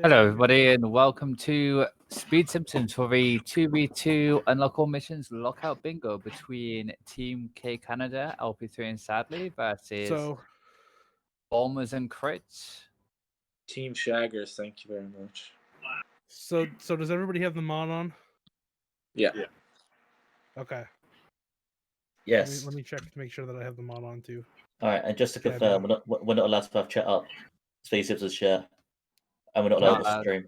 Hello, everybody, and welcome to Speed Simpsons for the 2v2 Unlock All Missions Lockout Bingo between Team K Canada, LP3 and Sadly, versus Bulmers and Critch. Team Shaggers, thank you very much. So does everybody have the mod on? Yeah. Okay. Yes. Let me check to make sure that I have the mod on too. All right, and just to confirm, we're not allowed to have chat up. Speed Simpsons share, and we're not allowed to stream.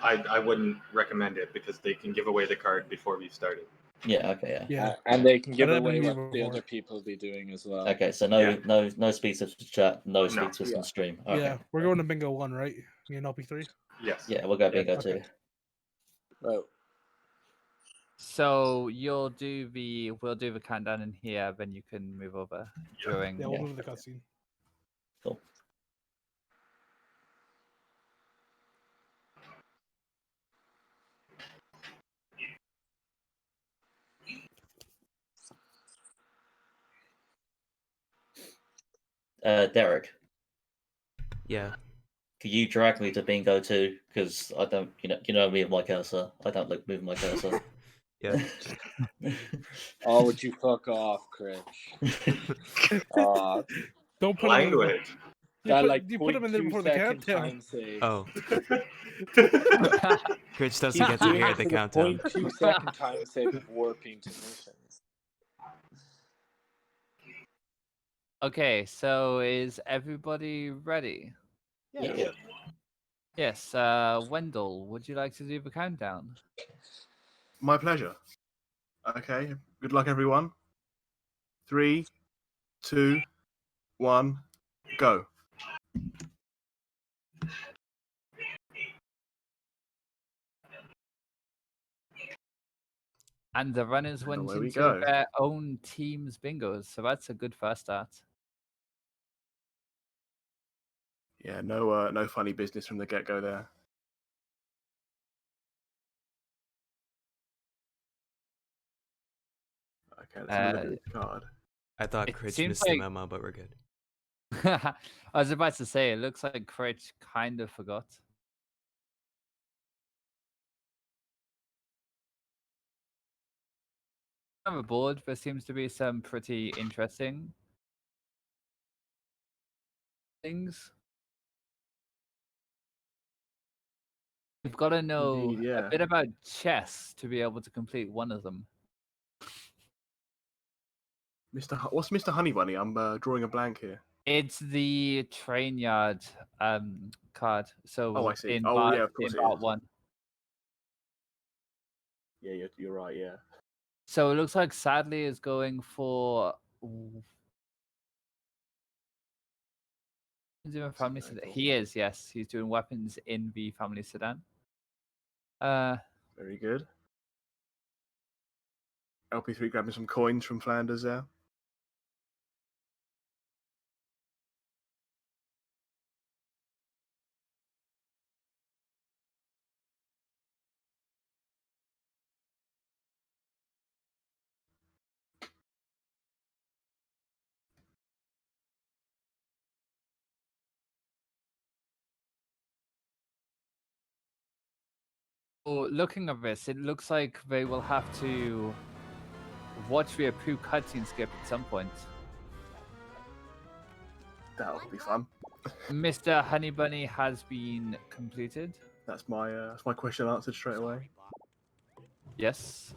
I wouldn't recommend it because they can give away the card before we've started. Yeah. Okay. Yeah. And they can give away what the other people will be doing as well. Okay. So no Speed Simpsons chat, no Speed Simpsons stream. Okay. Yeah, we're going to bingo 1, right? Me and LP3. Yes. Yeah, we'll go bingo 2. Well, So we'll do the countdown in here, then you can move over during. Yeah, we'll move the cutscene. Cool. Derek. Yeah. Could you drag me to bingo 2? Because I don't, you know me and my cursor. I don't like moving my cursor. Yeah. Oh, would you fuck off, Critch? Don't put language. You put him in there before the countdown. Oh. Critch doesn't get to hear the countdown. 0.2 second time save of warping to missions. Okay, so is everybody ready? Yeah. Yes, Wendell, would you like to do the countdown? My pleasure. Okay, good luck, everyone. 3, 2, 1, go. And the runners went away we into go. their own team's bingos, so that's a good first start. Yeah, no funny business from the get-go there. Okay, let's have a look at this card. I thought It Critch seems missed the memo, but we're good. I was about to say, it looks like Critch kind of forgot. On the board, there seems to be some pretty interesting things. You've got to know Indeed, yeah. a bit about chess to be able to complete one of them. What's Mr. Honey Bunny? I'm drawing a blank here. It's the train yard card. So I see. in Oh, part, yeah, of course in it part is. 1. Yeah, you're right. Yeah. So it looks like Sadly is going for family sedan. He is, yes. He's doing weapons in the family sedan. Very good. LP3 grabbing some coins from Flanders there. Looking at this, it looks like they will have to watch the approved cutscene skip at some point. That'll be fun. Mr. Honey Bunny has been completed. That's my question answered straight away. Yes.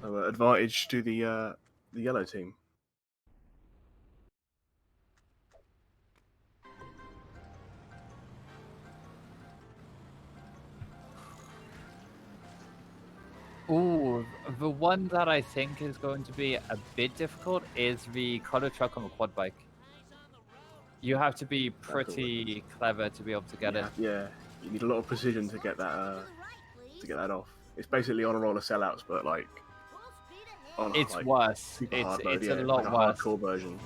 So advantage to the yellow team. Ooh, the one that I think is going to be a bit difficult is the color truck on the quad bike. You have to be pretty clever to be able to get it. Yeah, you need a lot of precision to get that off. It's basically on a roll of sellouts, but like it's worse. It's a lot worse. Hardcore version.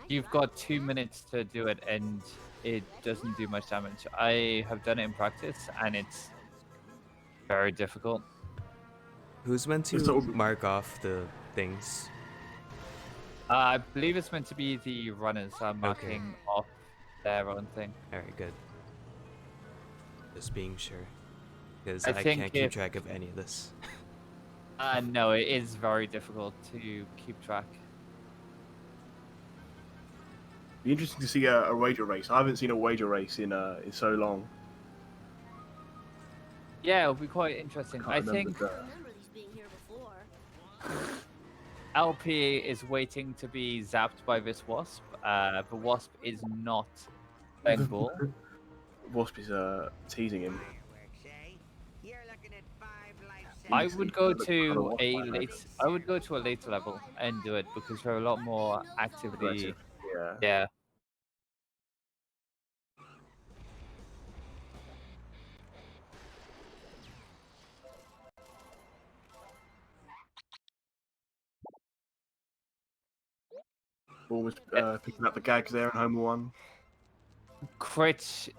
You've got 2 minutes to do it, and it doesn't do much damage. I have done it in practice, and it's very difficult. Who's meant to mark off the things? I believe it's meant to be the runners marking off their own thing. Very good. Just being sure. Because I I think can't keep track of any of this. No, it is very difficult to keep track. Be interesting to see a wager race. I haven't seen a wager race in so long. Yeah, it'll be quite interesting. I think LP is waiting to be zapped by this Wasp. The Wasp is not playing ball. Wasp is teasing him. I would go to a later level and do it because there are a lot more activity. Aggressive. Yeah. Yeah. Bulmers picking up the gags there in Homer 1. Critch,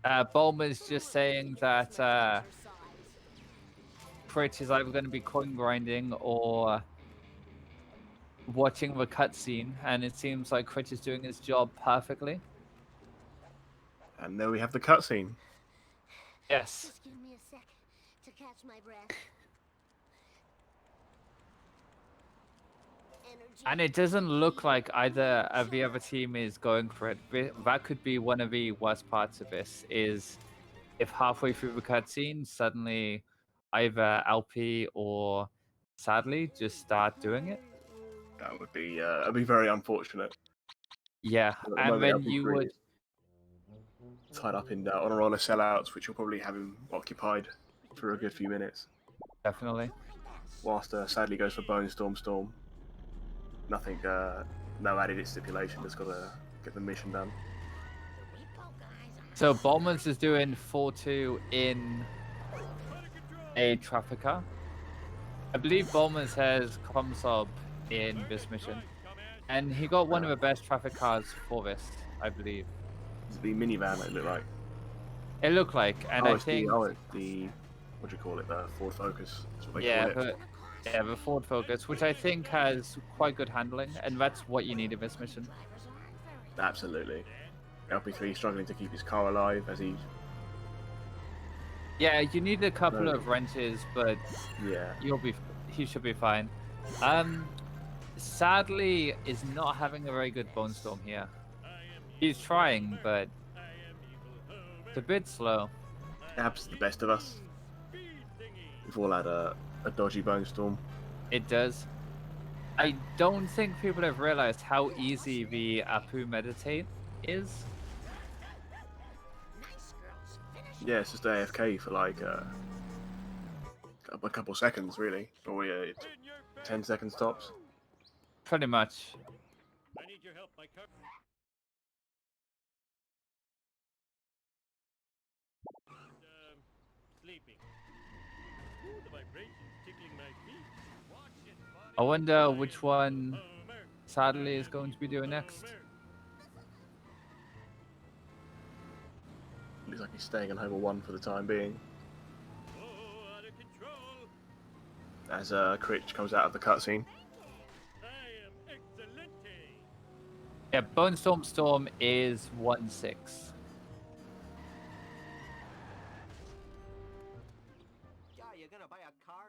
Bulmers just saying that Critch is either going to be coin grinding or watching the cutscene, and it seems like Critch is doing his job perfectly. And there we have the cutscene. Yes. Just give me a sec to catch my breath. And it doesn't look like either of the other team is going for it. That could be one of the worst parts of this, is if halfway through the cutscene, suddenly either LP or Sadly just start doing it. That would be very unfortunate. Yeah, and then you would... tied up in on a roll of sellouts, which will probably have him occupied for a good few minutes. Definitely. Whilst Sadly goes for Bone Storm. Nothing, no added stipulation, just got to get the mission done. So Bulmers is doing 4-2 in a traffic car. I believe Bulmers has Comsob in this mission. And he got one of the best traffic cars for this, I believe. Is it the minivan it looked like? It looked like, and I think... it's the, what do you call it, the Ford Focus. That's what they yeah, call it. Yeah, the Ford Focus, which I think has quite good handling, and that's what you need in this mission. Absolutely. LP3 struggling to keep his car alive as he... Yeah, you need a couple of wrenches, but yeah, he should be fine. Sadly, is not having a very good Bone Storm here. He's trying, but it's a bit slow. Perhaps the best of us. We've all had a dodgy Bone Storm. It does. I don't think people have realized how easy the Apu Meditate is. Yeah, it's just AFK for like a couple seconds, really. Or 10 seconds tops. Pretty much. I need your help. My car. Sleeping. Ooh, the vibrations tickling my feet. Watch it, buddy. I wonder which one Sadly is going to be doing next. Looks like he's staying on Homer 1 for the time being. Oh, out of control. As Critch comes out of the cutscene. I am excelente. Yeah, Bone Storm is 1-6. Yeah, you're gonna buy a car?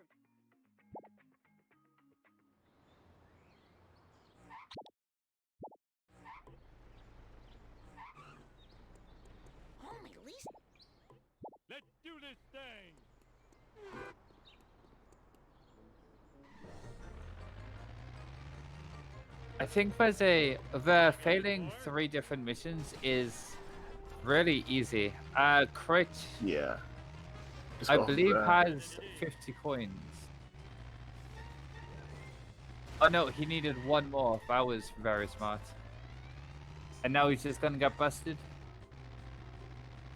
Holy least. Let's do this thing. I think the failing 3 different missions is really easy. Critch, Yeah. I believe, has 50 coins. Oh no, he needed 1 more. That was very smart. And now he's just gonna get busted.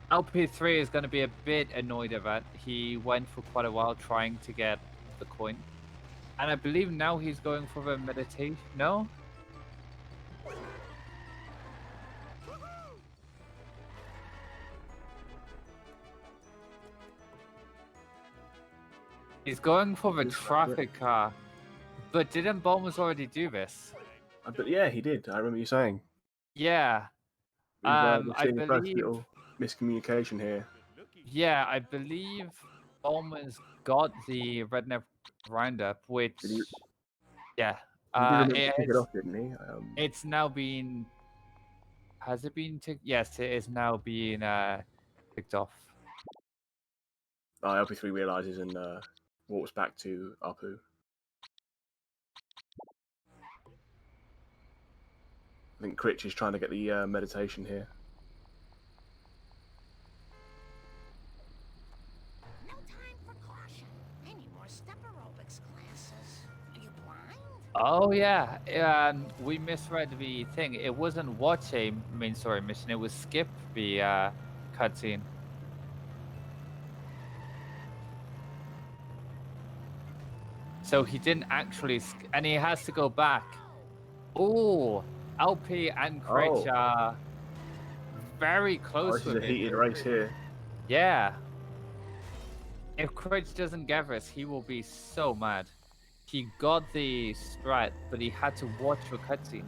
LP3 is gonna be a bit annoyed at that. He went for quite a while trying to get the coin. And I believe now he's going for the meditation. No? He's going for the traffic car. But didn't Bulmers already do this? But yeah, he did. I remember you saying. Yeah. We've I seen the first believe... little miscommunication here. Yeah, I believe Bulmers got the redneck roundup, which yeah, He did remember to it pick it is, off, didn't he? it's now been. Has it been ticked? Yes, it is now being ticked off. LP3 realizes and walks back to Apu. I think Critch is trying to get the meditation here. No time for caution. I need more step aerobics classes. Are you blind? Oh yeah, we misread the thing. It wasn't watch a main story mission. It was skip the cutscene. So he didn't actually, and he has to go back. Oh, LP and Critch are very close This is with a it. heated race here. Yeah. If Critch doesn't get this, he will be so mad. He got the strat, but he had to watch the cutscene.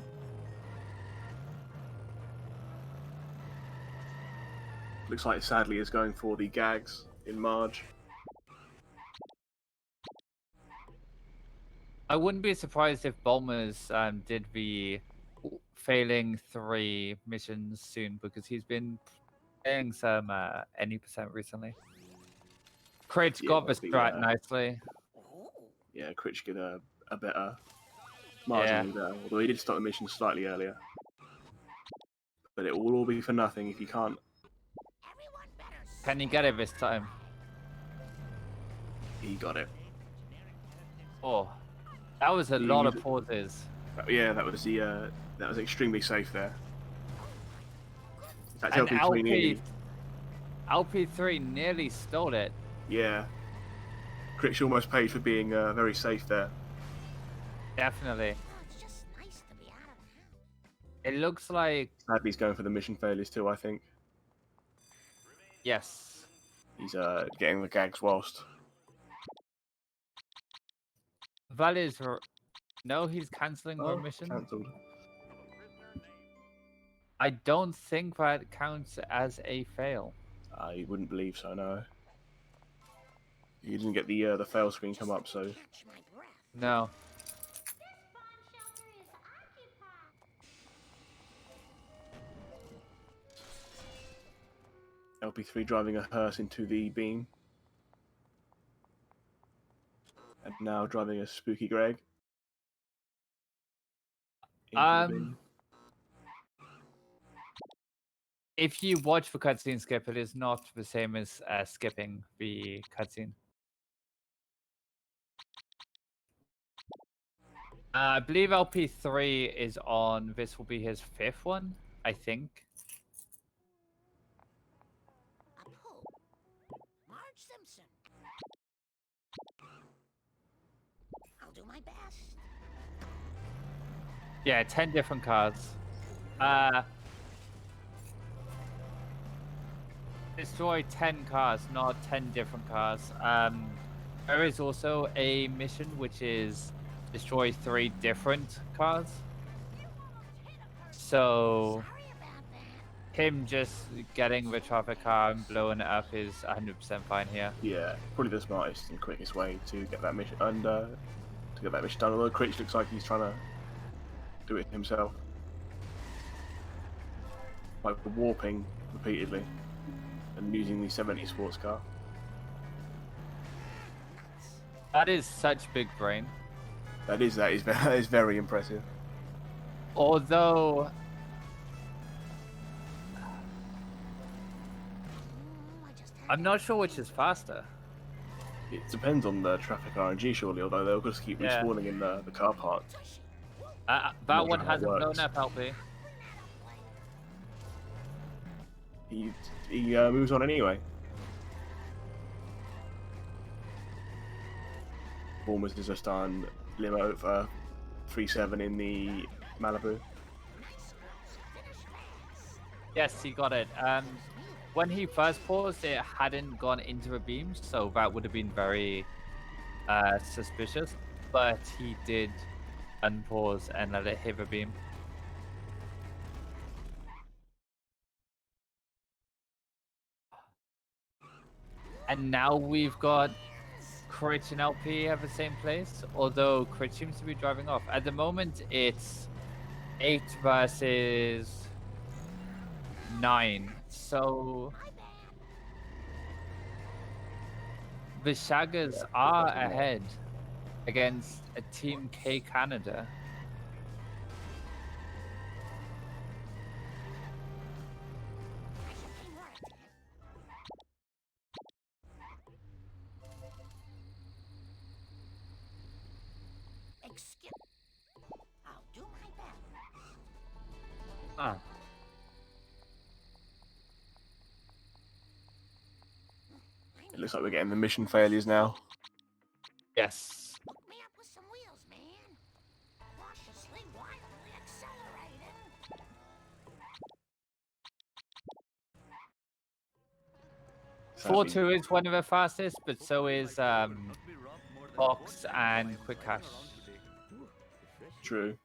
Looks like Sadly is going for the gags in Marge. I wouldn't be surprised if Bulmers did the failing 3 missions soon, because he's been playing some any percent recently. Critch got the strat nicely. Yeah, Critch get a better, marginally better. Although he did start the mission slightly earlier. But it will all be for nothing if you can't. Can he get it this time? He got it. Oh, that was a lot of pauses. Yeah, that was the that was extremely safe there. In fact, And LP3 LP3 nearly stole it. Yeah. Critch almost paid for being very safe there. Definitely. It's just nice to be out of the house. It looks like... Sadly, he's going for the mission failures too, I think. Yes. He's getting the gags whilst. Val is... No, he's cancelling the mission. Cancelled. I don't think that counts as a fail. I wouldn't believe so, no. You didn't get the fail screen come up, so... No. LP3 driving a hearse into the beam. And now driving a Spooky Greg. If you watch the cutscene skip, it is not the same as skipping the cutscene. I believe LP3 is on. This will be his 5th one, I think. Marge Simpson. I'll do my best. Yeah, 10 different cards. Destroy 10 cars, not 10 different cars. There is also a mission which is destroy 3 different cars. So him just getting the traffic car and blowing it up is 100% fine here. Yeah, probably the smartest and quickest way to get that mission and to get that mission done. Although Critch looks like he's trying to do it himself, like warping repeatedly and using the 70 sports car. That is such big brain. That is very impressive. Although I'm not sure which is faster. It depends on the traffic RNG, surely, although they'll just keep respawning in the car park. That one hasn't blown up, LP. He moves on anyway. Bulmers is just on limo for 3-7 in the Malibu. Yes, he got it. When he first paused, it hadn't gone into the beam, so that would have been very suspicious. But he did unpause and let it hit the beam. And now we've got Critch and LP have the same place, although Critch seems to be driving off. At the moment, it's 8 versus 9. So the Shaggers are ahead against a Team K Canada. Excuse. I'll do my best. Ah. It looks like we're getting the mission failures now. Yes. Hook me up with some wheels, man. Cautiously, wildly accelerating. 4-2 is one of the fastest, but so is Box and Quick Cash. True.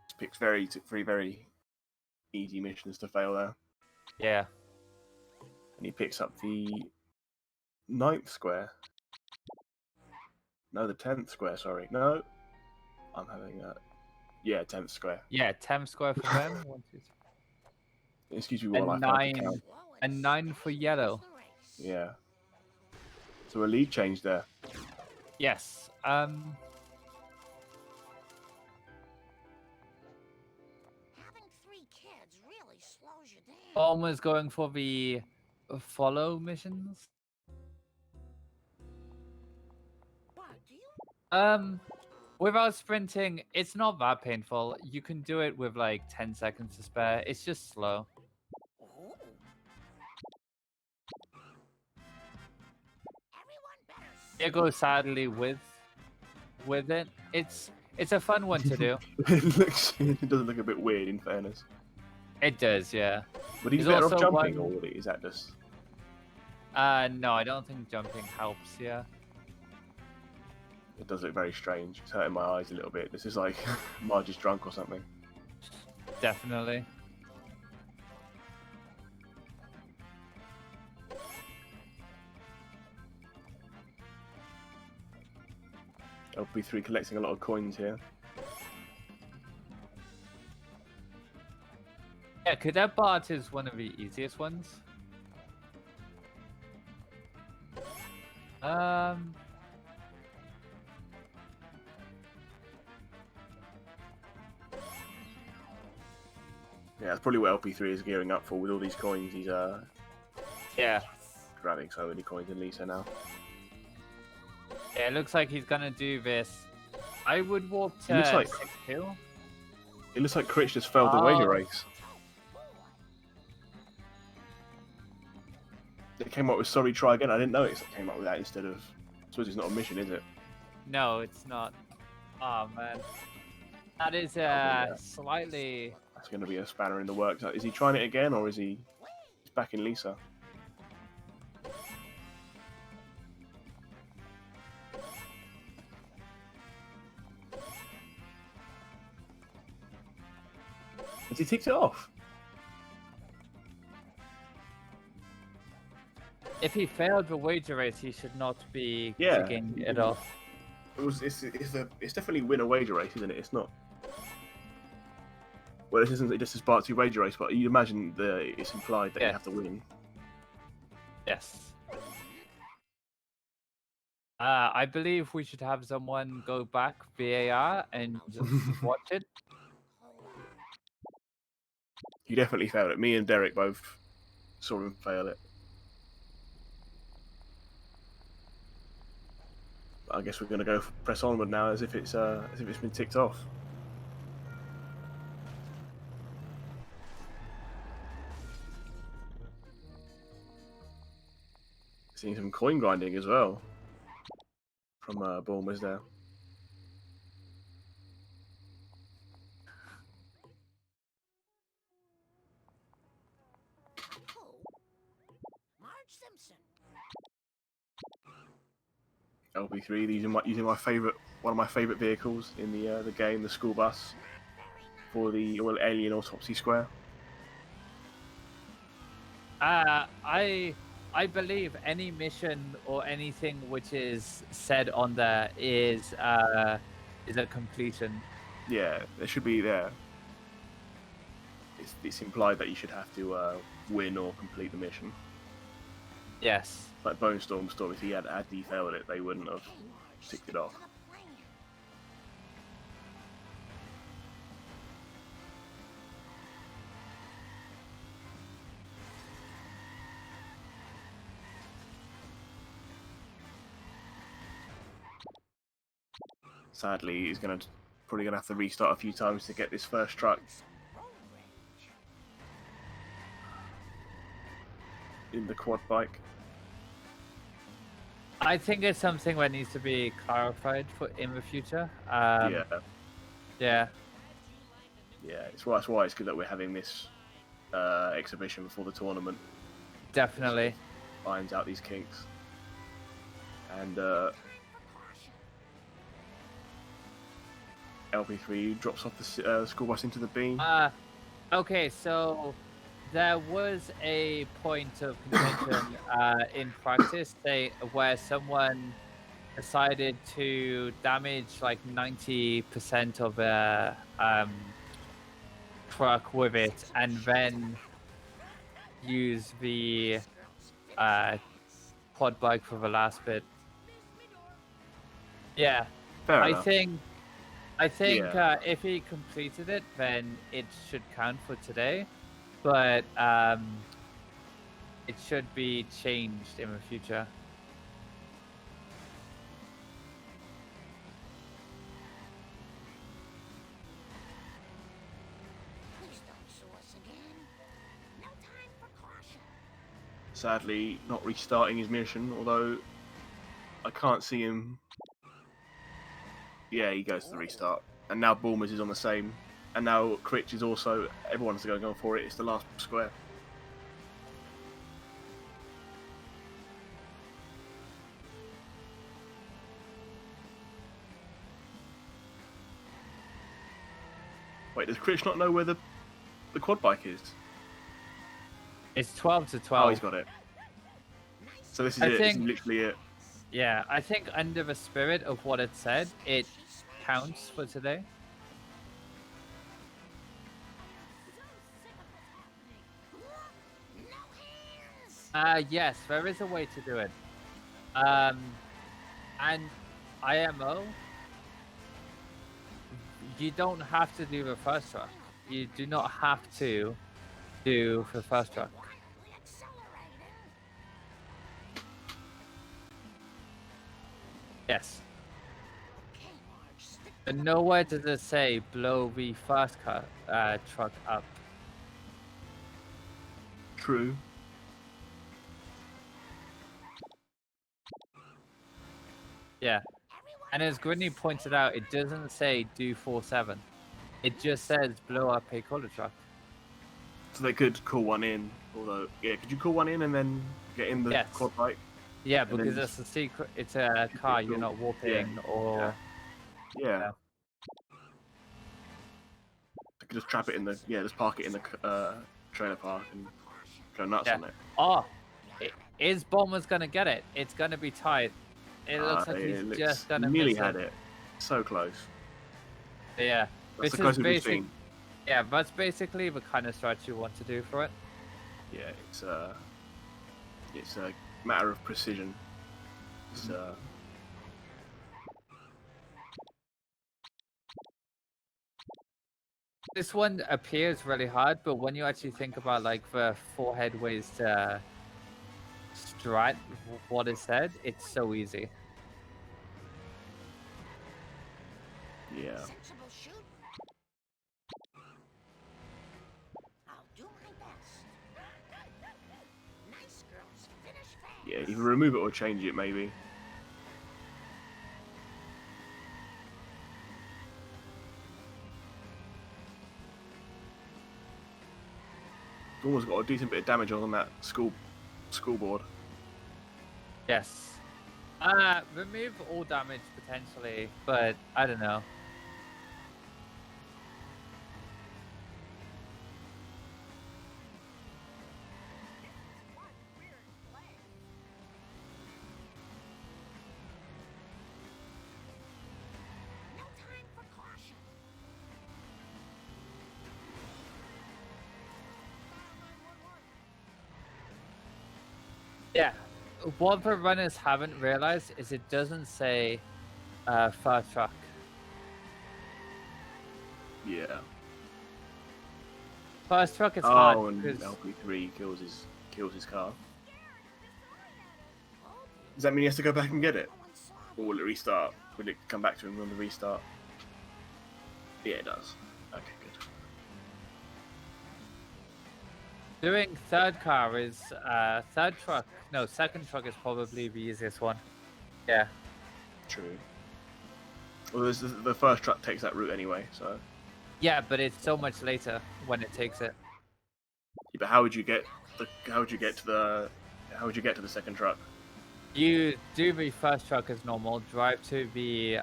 Just picks very easy missions to fail there. Yeah. And he picks up the 9th square. No, the 10th square, sorry. No. I'm having a... Yeah, 10th square. Yeah, 10th square for them. 1, 2, 3. Excuse me while I And fail to 9. count. And 9 for yellow. Yeah. So a lead change there. Yes. Having 3 kids really slows you down. Bulmers going for the follow missions. But do you? Without sprinting, it's not that painful. You can do it with like 10 seconds to spare. It's just slow. Oh. Everyone better. It goes sadly with it. It's a fun one to do. It doesn't look a bit weird, in fairness. It does, yeah. But he's There's better off also jumping, one- or is that just... No, I don't think jumping helps, yeah. It does look very strange. It's hurting my eyes a little bit. This is like Marge is drunk or something. Definitely. LP3 collecting a lot of coins here. Yeah, Cadet Bart is one of the easiest ones. Yeah, that's probably what LP3 is gearing up for with all these coins. He's Yeah. grabbing so many coins in Lisa now. Yeah, it looks like he's gonna do this. I would walk to It looks like- 6-2. It looks like Critch just failed the wager race. It came up with sorry, try again. I didn't know it came up with that instead of... I suppose it's not a mission, is it? No, it's not. Oh man, that is yeah. slightly. That's going to be a spanner in the works. Is he trying it again, or is he's back in Lisa? Has he ticked it off? If he failed the wager race, he should not be Yeah. kicking it off. It's definitely win a wager race, isn't it? It's not. Well, this isn't just a Spark 2 wager race, but you'd imagine it's implied that you have to win. Yes. I believe we should have someone go back VAR and just watch it. He definitely failed it. Me and Derek both saw him fail it. But I guess we're going to go press onward now as if it's been ticked off. Seeing some coin grinding as well from Bulmers there. Marge Simpson. LP3 using my favorite, one of my favorite vehicles in the game, the school bus for the alien autopsy square. I I believe any mission or anything which is said on there is a completion. Yeah, there should be there. It's implied that you should have to win or complete the mission. Yes. Like Bone Storm, if he had failed it, they wouldn't have ticked it off. Sadly, he's probably gonna have to restart a few times to get this first truck. In the quad bike. I think it's something that needs to be clarified in the future. Yeah. Yeah. Yeah, that's why it's good that we're having this exhibition before the tournament. Definitely. Irons out these kinks. And LP3 drops off the school bus into the beam. Okay, so there was a point of contention in practice where someone decided to damage like 90% of their truck with it, and then use the quad bike for the last bit. Yeah, Fair I enough. think Yeah. if he completed it, then it should count for today, but it should be changed in the future. Please don't sue us again. No time for caution. Sadly, not restarting his mission, although I can't see him. Yeah, he goes to the restart. And now Bulmers is on the same. And now Critch is also. Everyone's going for it. It's the last square. Wait, does Critch not know where the quad bike is? It's 12 to 12. Oh, he's got it. So this is it. This is literally it. Yeah, I think under the spirit of what it said, it counts for today. Yes, there is a way to do it. And IMO, you don't have to do the first truck. You do not have to do the first truck. Yes. And nowhere does it say blow the first truck up. True. Yeah. And as Grinny pointed out, it doesn't say do 4-7. It just says blow up a collar truck. So they could call one in, although, yeah, could you call one in and then get in the quad bike? Yeah, because it's a secret. It's a car. You're not warping or. Yeah. I could just trap it in the. Yeah, just park it in the trailer park and go nuts on it. Oh, is Bulmers gonna get it? It's gonna be tight. It looks like he's just gonna nearly miss had it. it. So close. Yeah. That's the closest we've seen. Yeah, that's basically the kind of strat you want to do for it. Yeah, it's a matter of precision. It's This one appears really hard, but when you actually think about like the forehead ways to strat what is said, it's so easy. Yeah. Sensible shoot. I'll do my best. Nice girls finish fast. Yeah, either remove it or change it, maybe. Almost got a decent bit of damage on that schoolboard. Yes. Remove all damage potentially, but I don't know. Yeah. What the runners haven't realized is it doesn't say first truck. Yeah. First truck is Oh, hard and because LP3 kills his car. Does that mean he has to go back and get it? Or will it restart? Will it come back to him on the restart? Yeah, it does. Okay, good. doing third car is second truck is probably the easiest one. Yeah. True. Well, the first truck takes that route anyway, so. Yeah, but it's so much later when it takes it. Yeah, but how would you get to the second truck? You do the first truck as normal, drive to the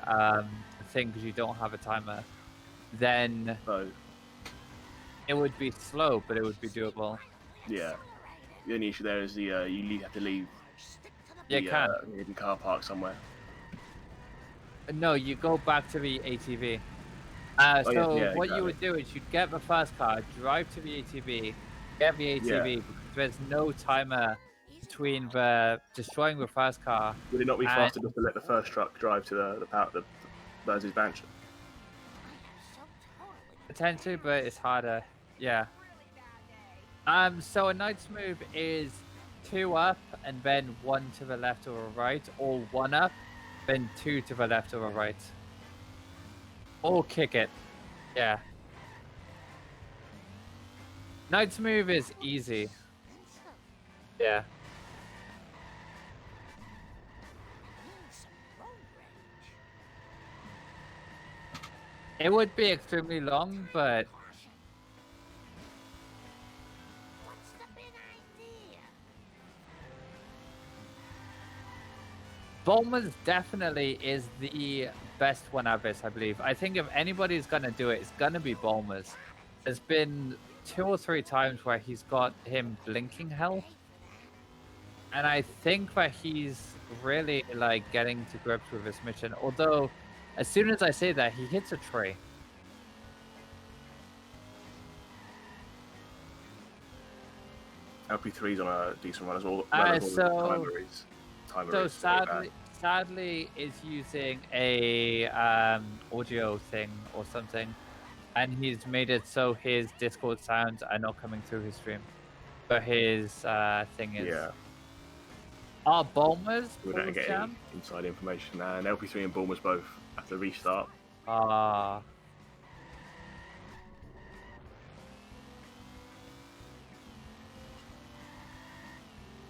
thing because you don't have a timer. Then it would be slow, but it would be doable. Yeah. The only issue there is you have to leave You can. hidden car park somewhere. No, you go back to the ATV. What you would do is you'd get the first car, drive to the ATV, get the ATV, because there's no timer between the destroying the first car. Would it not be faster just to let the first truck drive to the Burns' mansion? Potentially, but it's harder. Yeah. So a knight's move is 2 up and then 1 to the left or right, or 1 up, then 2 to the left or right. Or kick it. Yeah. Knight's move is easy. Yeah. It would be extremely long, but Bulmers definitely is the best one of this, I believe. I think if anybody's gonna do it, it's gonna be Bulmers. There's been 2 or 3 times where he's got him blinking health, and I think that he's really like getting to grips with this mission. Although, as soon as I say that, he hits a tree. LP3's on a decent run as well. Sadly is using a audio thing or something, and he's made it so his Discord sounds are not coming through his stream, but his thing is. Yeah. Are Bulmers? We don't get any inside information, and LP3 and Bulmers both have to restart. Ah.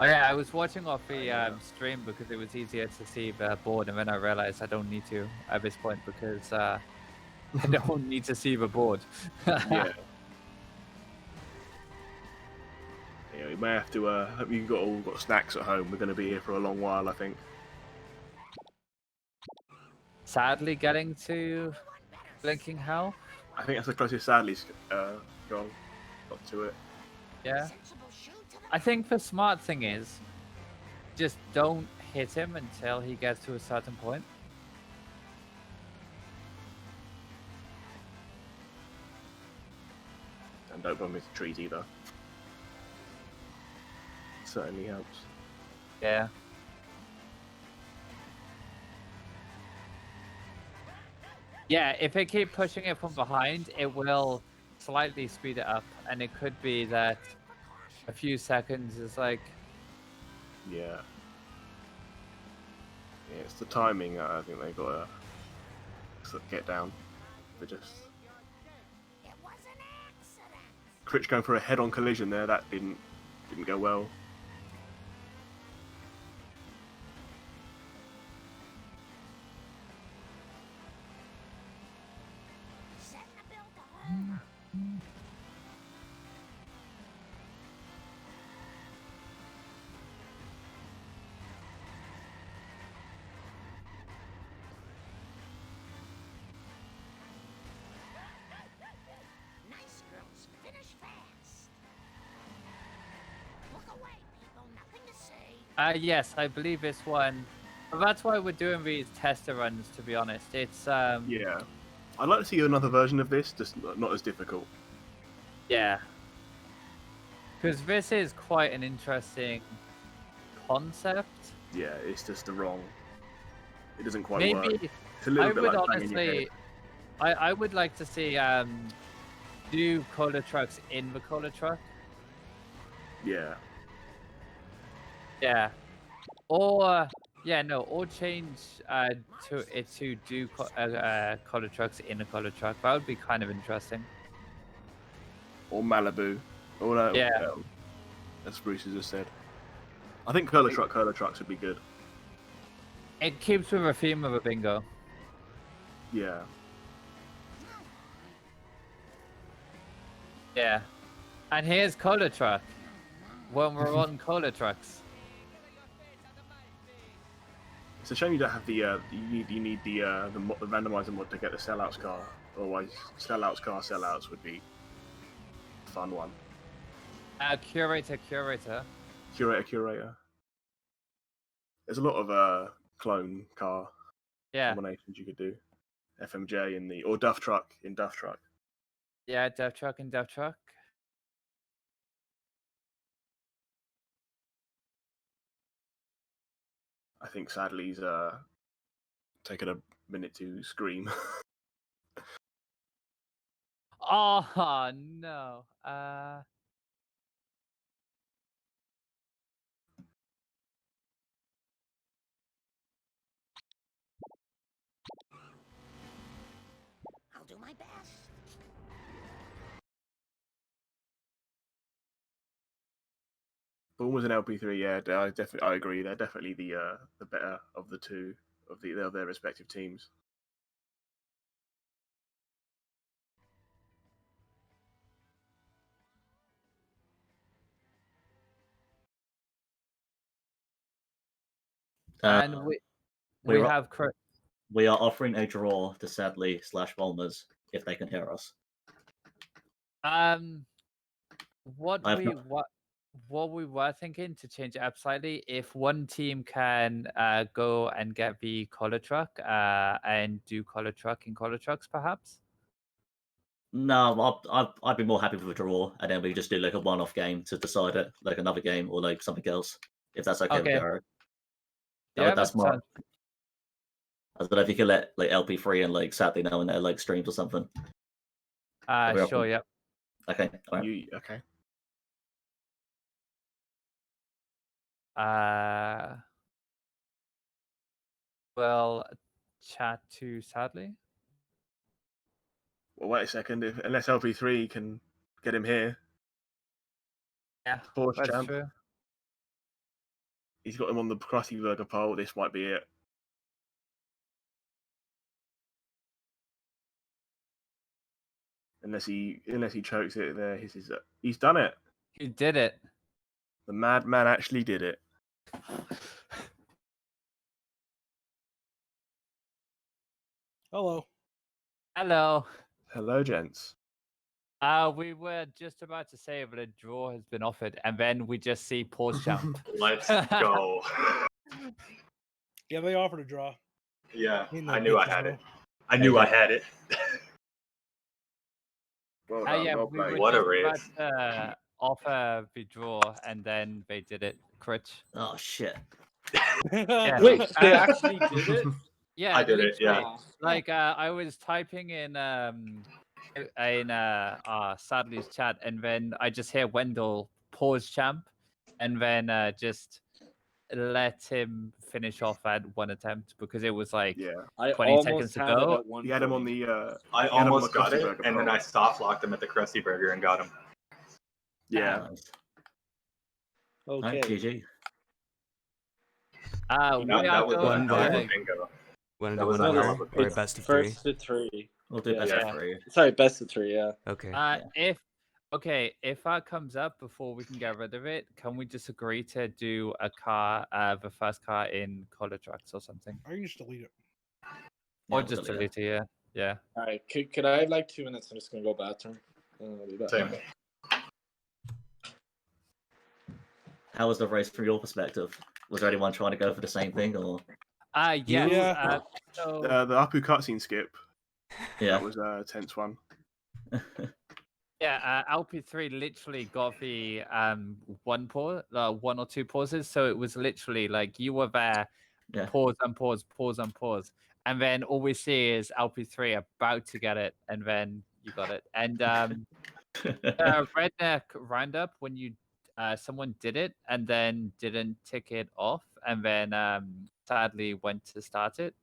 Oh yeah, I was watching off the stream because it was easier to see the board, and then I realized I don't need to at this point because I don't need to see the board. Yeah. Yeah, we may have to. Hope you've all got snacks at home. We're going to be here for a long while, I think. Sadly, getting to blinking hell. I think that's the closest. Sadly's gone. Got to it. Yeah. I think the smart thing is just don't hit him until he gets to a certain point. And don't bump into trees either. Certainly helps. Yeah. Yeah, if they keep pushing it from behind, it will slightly speed it up, and it could be that a few seconds is like... Yeah. Yeah, it's the timing I think they've got to get down. They just... Critch going for a head-on collision there, that didn't go well. Yes, I believe this one. But that's why we're doing these tester runs, to be honest. It's Yeah. I'd like to see another version of this, just not as difficult. Yeah. Because this is quite an interesting concept. Yeah, it's just the wrong. It doesn't quite Maybe work. It's a little I bit would like banging your head. honestly, I would like to see do cola trucks in the cola truck. Yeah. Yeah. Or or change to do cola trucks in a cola truck. That would be kind of interesting. Or Malibu. Or no, Yeah. as Bruce has just said. I think cola trucks would be good. It keeps with a theme of a bingo. Yeah. Yeah. And here's cola truck. When we're on cola trucks. It's a shame you don't have the you need the randomizer mod to get the sellouts car. Otherwise, sellouts would be a fun one. Curator. Curator. There's a lot of clone car combinations you could do. FMJ in the or Duff Truck in Duff Truck. Yeah, Duff Truck and Duff Truck. I think sadly he's taken a minute to scream. Oh no. I'll do my best. Bulmers and LP3, yeah, I agree. They're definitely the better of the two of their respective teams. And we have Critch. We are offering a draw to Sadly / Bulmers if they can hear us. What we were thinking to change it up slightly, if one team can go and get the collar truck and do collar truck in collar trucks, perhaps. No, I'd be more happy with a draw, and then we just do like a one-off game to decide it, like another game or like something else, if that's okay with Gary. Yeah, that's more. I don't know if you could let like LP3 and like Sadly know in their like streams or something. Sure, yep. Okay. All right. Okay. Well, chat to Sadly. Well, wait a second. Unless LP3 can get him here. Yeah, Porsche that's champ. true. He's got him on the Krusty Burger pole. This might be it. Unless he chokes it there, he's done it. He did it. The madman actually did it. Hello. Hello. Hello, gents. We were just about to say that a draw has been offered, and then we just see pause jump. Let's go. Yeah, they offered a draw. Yeah, I knew I had it. I knew I had it. Well done, Yeah, well we were played. What a just race. about to offer the draw, and then they did it. Critch. Oh shit. Yeah. Wait, they actually did it? Yeah, I did it, yeah. literally. Like I was typing in Sadly's chat, and then I just hear Wendell pause champ, and then just let him finish off at one attempt because it was like 20 seconds to go. He had him on the. I almost got it, and then I soft locked him at the Krusty Burger and got him. Yeah. Okay. GG. That was One a by- bingo. Want to That do was one a or, hell of a or pick. best of three? First to three. We'll do best of 3. Sorry, best of 3, yeah. Okay. If that comes up before we can get rid of it, can we just agree to do a car, the first car in collar trucks or something? Or you just delete it. Or just delete it, yeah. All right, could I have like 2 minutes? I'm just gonna go bathroom. I'll be back. Same. How was the race from your perspective? Was there anyone trying to go for the same thing, or? Yeah. The Apu cutscene skip. Yeah. That was a tense one. Yeah, LP3 literally got the one or two pauses, so it was literally like you were there, pause and pause, pause and pause, and then all we see is LP3 about to get it, and then you got it. And Redneck Roundup, when you someone did it and then didn't tick it off, and then sadly went to start it.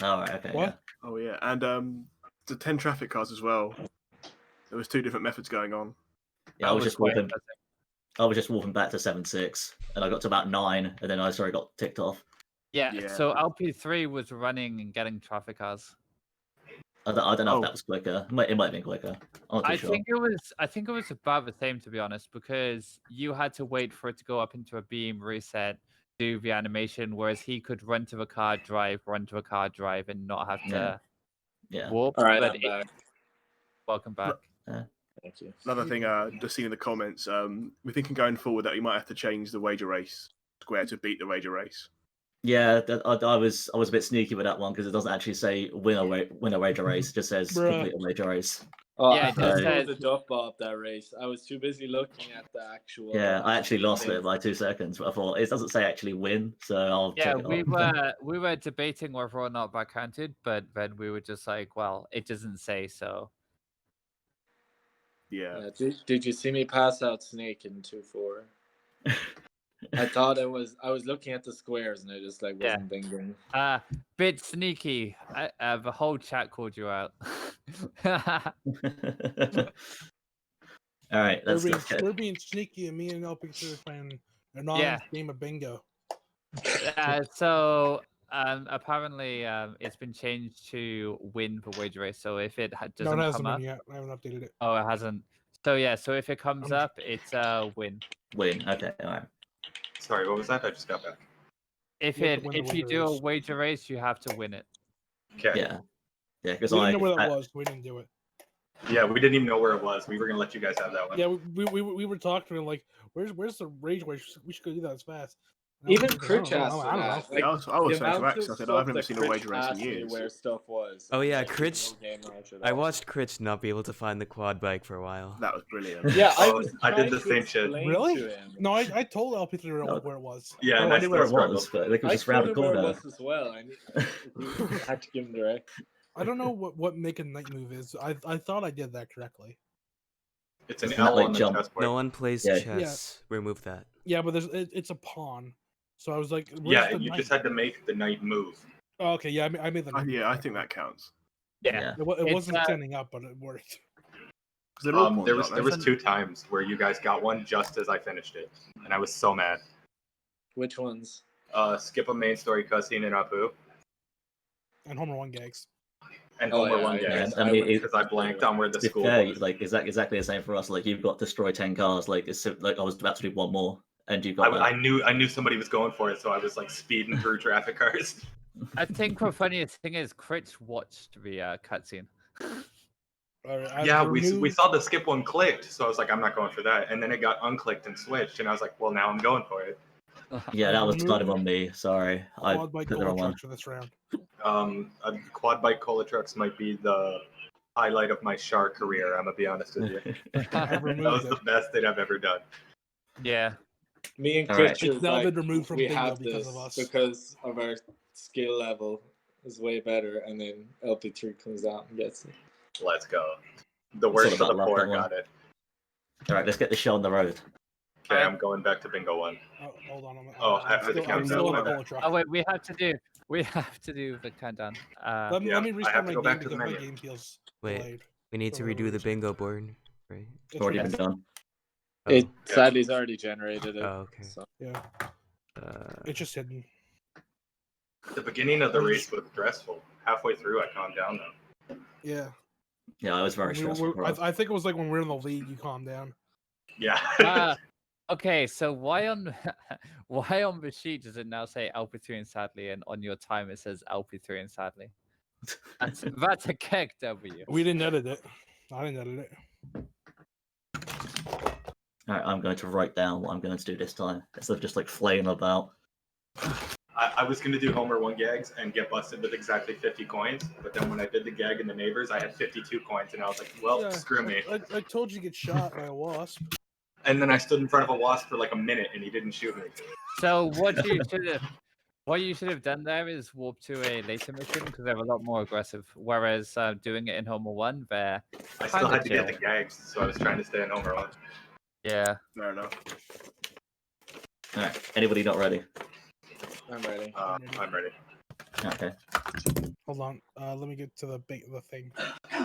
Oh, right, okay. What? Yeah. Oh yeah, and the 10 traffic cars as well. There was 2 different methods going on. Yeah, I was just walking back to 7-6, and I got to about 9, and then I got ticked off. Yeah. So LP3 was running and getting traffic cars. I don't know if that was quicker. It might have been quicker. I'm not too sure. I think it was about the same, to be honest, because you had to wait for it to go up into a beam, reset, do the animation, whereas he could run to the car, run to a car, drive, and not have to warp. All right, but I'm back. Welcome back. Thank you. Another thing, just seen in the comments, we're thinking going forward that you might have to change the wager race square to beat the wager race. Yeah, I was a bit sneaky with that one because it doesn't actually say win a wager race. It just says complete a wager race. Oh, Yeah, I it thought just it was says- a duck ball that race. I was too busy looking at the actual. Yeah, I actually lost thing. it by 2 seconds, but I thought it doesn't say actually win, so I'll Yeah, check it out. we were debating whether or not that counted, but then we were just like, well, it doesn't say so. Yeah. Did you see me pass out Snake in 2-4? I thought I was looking at the squares and I just wasn't thinking. Bit sneaky. The whole chat called you out. All right, we're being sneaky, and me and LP3 are playing an anonymous game of bingo. So apparently it's been changed to win for wager race. So if it doesn't No, it hasn't come been up yet. I haven't updated it. Oh, it hasn't. So yeah, so if it comes up, it's win. Win. Okay, all right. Sorry, what was that? I just got back. If you do a wager race, you have to win it. Okay. Yeah, because we didn't know where that was. We didn't do it. Yeah, we didn't even know where it was. We were gonna let you guys have that one. Yeah, we were talking to him like, where's the rage race? We should go do that as fast. Even Critch asked for I don't that. know. Yeah, I was saying to amount Max, of I said, stuff I haven't that seen a Critch wager race in asked me years. Where stuff was. Oh yeah, Like, there's Critch. no game match at I all. watched Critch not be able to find the quad bike for a while. That was brilliant. Yeah, I did the same shit. Really? No, I told LP3 where it was. Yeah, I knew where it was, but it was just round the told him where corner. it was as well. I had to give him direct. I don't know what make a night move is. I thought I did that correctly. It's an Isn't that L like on the jump? chessboard. No one plays Yeah. chess. Remove that. Yeah, but it's a pawn. So I was like, where's Yeah, the you knight? just had to make the knight move. Oh, okay, yeah, I made the knight. Yeah, I think that counts. Yeah. It wasn't standing up, but it worked. They're all pawns, There aren't was they? 2 times where you guys got one just as I finished it, and I was so mad. Which ones? Skip a main story cutscene in Apu, And Homer 1 gags. and Oh, Homer yeah, one yeah. game. I mean, Because I blanked on where the school was. like exactly the same for us. Like you've got destroy 10 cars. Like it's like I was about to do one more, and you got. I knew somebody was going for it, so I was like speeding through traffic cars. I think the funniest thing is Critch watched the cutscene. Yeah, we saw the skip one clicked, so I was like, I'm not going for that. And then it got unclicked and switched, and I was like, well, now I'm going for it. Yeah, that was kind of on me. Sorry, I Quad bike put the wrong one. for this round. Quad bike cola trucks might be the highlight of my Char career. I'm gonna be honest with you. That was the best thing I've ever done. Yeah. Me and All Critch right. is It's now like, been removed from we bingo have because this of us. because of our skill level is way better, and then LP3 comes out and gets it. Let's go. The worst of about the luck, 4 that one. got it. All right, let's get the show on the road. Okay, I'm going back to bingo 1. Oh, hold on. after the I'm still in the countdown. cola truck. Oh wait, we have to do the countdown. Let me I have restart to my go game back to because the my menu. game feels Wait, delayed. we need to For whatever redo the reason. bingo board, right? It's Already okay. been done. It sadly is already generated it. Oh, okay. So. Yeah, it's just hidden. The beginning of the race was stressful. Halfway through, I calmed down though. Yeah. Yeah, it was very stressful. for us. I think it was like when we were in the lead, you calmed down. Yeah. Okay, so why on the sheet does it now say LP3 and sadly, and on your time it says LP3 and sadly? That's a keg W. We didn't edit it. I didn't edit it. All right, I'm going to write down what I'm going to do this time instead of just like flaying about. I was going to do Homer 1 gags and get busted with exactly 50 coins, but then when I did the gag in the neighbors, I had 52 coins, and I was like, well, screw me. I told you to get shot by a wasp. And then I stood in front of a wasp for like a minute, and he didn't shoot me. So what you should have done there is warp to a later mission because they're a lot more aggressive. Whereas doing it in Homer 1, they're I still had to get the gags, so I was trying to stay in Homer 1. Yeah. Fair enough. All right. Anybody not ready? I'm ready. I'm ready. Okay. Hold on. Let me get to the thing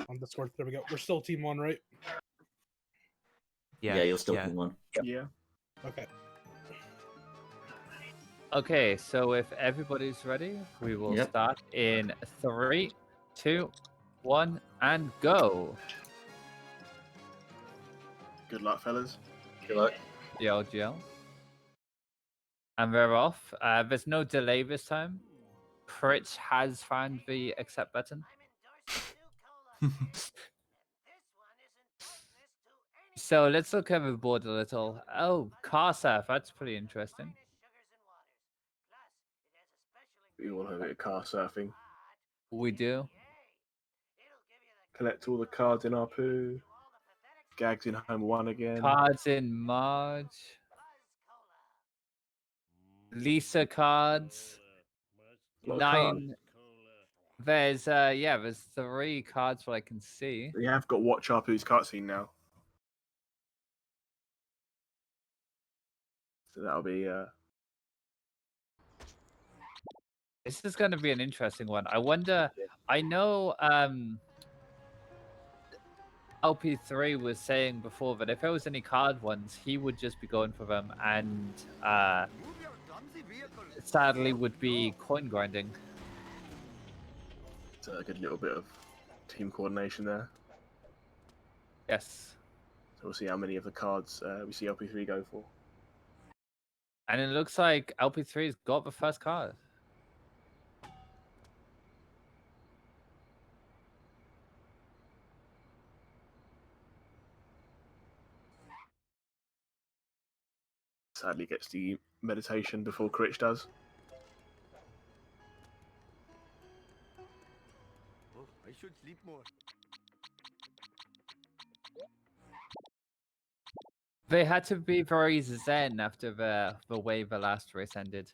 on Discord. There we go. We're still team 1, right? Yeah, you're still team 1. Yeah. Okay. Okay, so if everybody's ready, we will start in 3, 2, 1, and go. Good luck, fellas. Good luck. GL. And we're off. There's no delay this time. Critch has found the accept button. So let's look at the board a little. Oh, car surf. That's pretty interesting. We all have a bit of car surfing. We do. Collect all the cards in our poo. Gags in Homer 1 again. Cards in Marge. Lisa cards. 9. There's there's 3 cards what I can see. We have got Watch Our Poo's cutscene now. So that'll be This is going to be an interesting one. I wonder. I know LP3 was saying before that if there was any card ones, he would just be going for them, and sadly would be coin grinding. it's a good little bit of team coordination there. Yes. So we'll see how many of the cards we see LP3 go for. And it looks like LP3's got the first card. Sadly gets the meditation before Critch does. Oh, I should sleep more. They had to be very zen after the way the last race ended.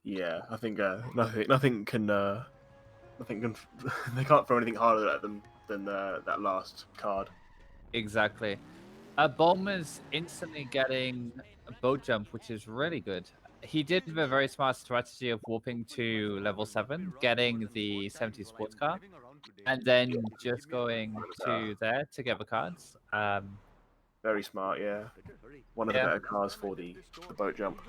Yeah, I think nothing can they can't throw anything harder at them than that last card. Exactly. Bulmers instantly getting a boat jump, which is really good. He did a very smart strategy of warping to level 7, getting the 70 sports car, and then just going to there to get the cards. Very smart, yeah. One of the better cars for the boat jump.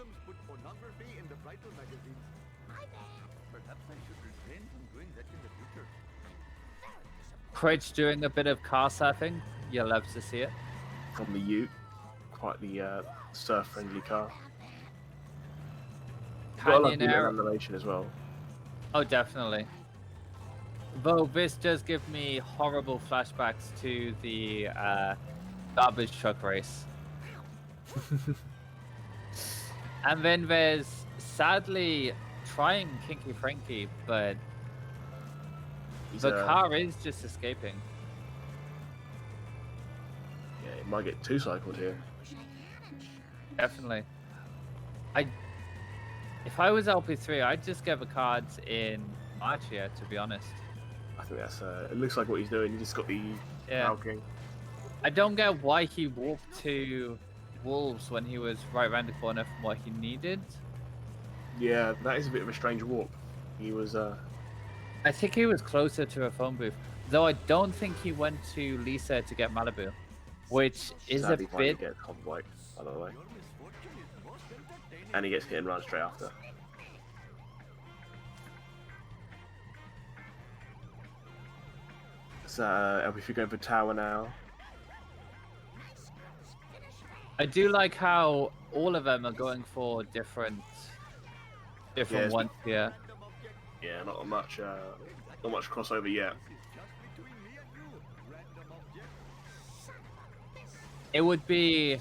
Critch doing a bit of car surfing. You'll love to see it. From the Ute. Quite the surf-friendly car. Canyon Air animation as well. Oh, definitely. Though this does give me horrible flashbacks to the garbage truck race. And then there's sadly trying Kinky Frankie, but the car is just escaping. Yeah, it might get 2-cycled here. Definitely. If I was LP3, I'd just get the cards in March here, to be honest. I think that's it looks like what he's doing. He just got the Valkyrie. I don't get why he walked to Wolves when he was right around the corner from what he needed. Yeah, that is a bit of a strange walk. He was I think he was closer to a phone booth, though I don't think he went to Lisa to get Malibu, which is a bit. Get White, by the way. And he gets hit and run straight after. So LP3 going for tower now. I do like how all of them are going for different ones here. Yeah, not much crossover yet. It would be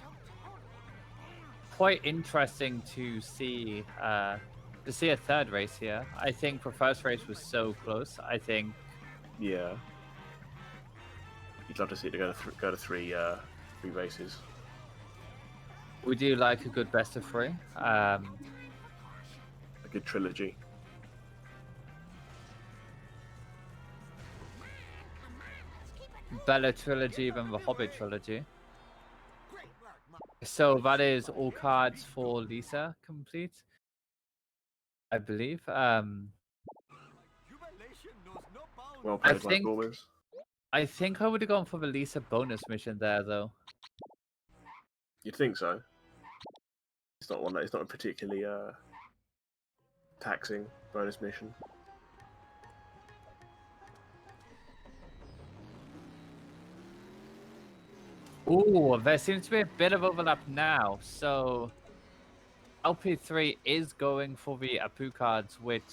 quite interesting to see to see a third race here. I think the first race was so close. I think. Yeah. You'd love to see it go to three races. We do like a good best of 3. A good trilogy. Better trilogy than the Hobbit trilogy. So that is all cards for Lisa complete, I believe. Well played by Bulmers. I think I would have gone for the Lisa bonus mission there, though. You'd think so. It's not one that it's not a particularly taxing bonus mission. Ooh, there seems to be a bit of overlap now. So LP3 is going for the Apu cards, which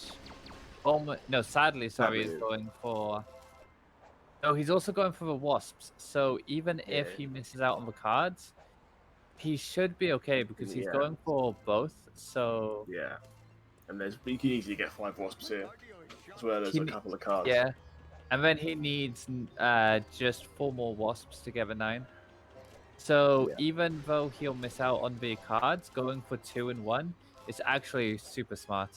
sadly, is going for. No, he's also going for the Wasps. So even if he misses out on the cards, he should be okay because he's going for both. So yeah, and you can easily get 5 Wasps here, as well as a couple of cards. Yeah, and then he needs just 4 more Wasps to get the 9. So even though he'll miss out on the cards, going for 2 and 1 is actually super smart.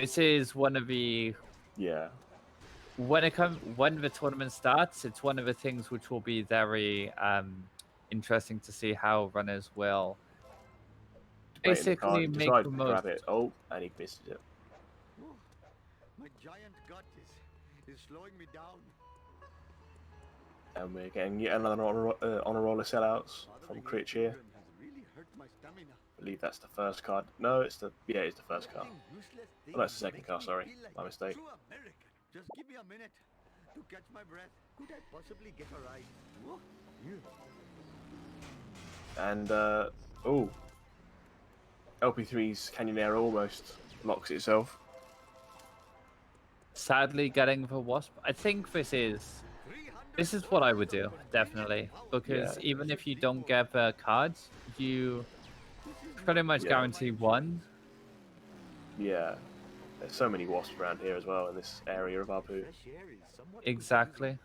This is one of the when the tournament starts, it's one of the things which will be very interesting to see how runners will basically make the most. Grab it. Oh, and he missed it. My giant gut is slowing me down. And we're getting yet another honor roller sellouts from Critch here. I believe that's the first card. No, it's the first card. Oh, that's the second card. Sorry, my mistake. Just give me a minute to catch my breath. Could I possibly get a ride? And LP3's Canyoneer almost locks itself. Sadly, getting the Wasp. I think this is what I would do, definitely, because even if you don't get the cards, you pretty much guarantee 1. Yeah, there's so many Wasps around here as well in this area of Apu. Exactly.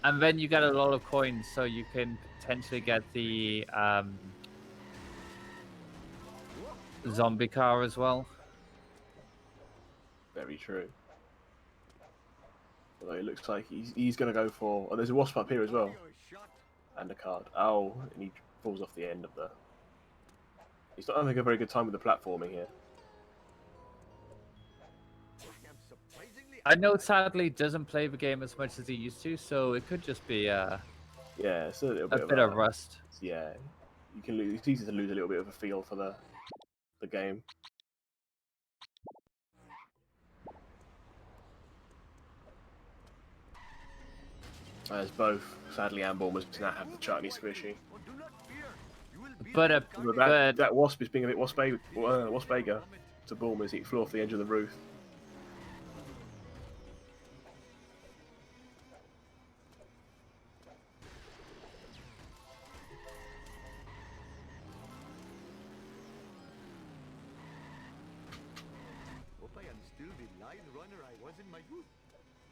And then you get a lot of coins, so you can potentially get the zombie car as well. Very true. Although it looks like he's going to go for... Oh, there's a Wasp up here as well. And a card. Oh, and he falls off the end of the... He's not having a very good time with the platforming here. I know sadly doesn't play the game as much as he used to, so it could just be it's a little bit of rust. Yeah, you can lose. It's easy to lose a little bit of a feel for the game. As both, sadly, and Bulmers do not have the chutney squishy. But that Wasp is being a bit Waspega to Bulmers. He flew off the edge of the roof.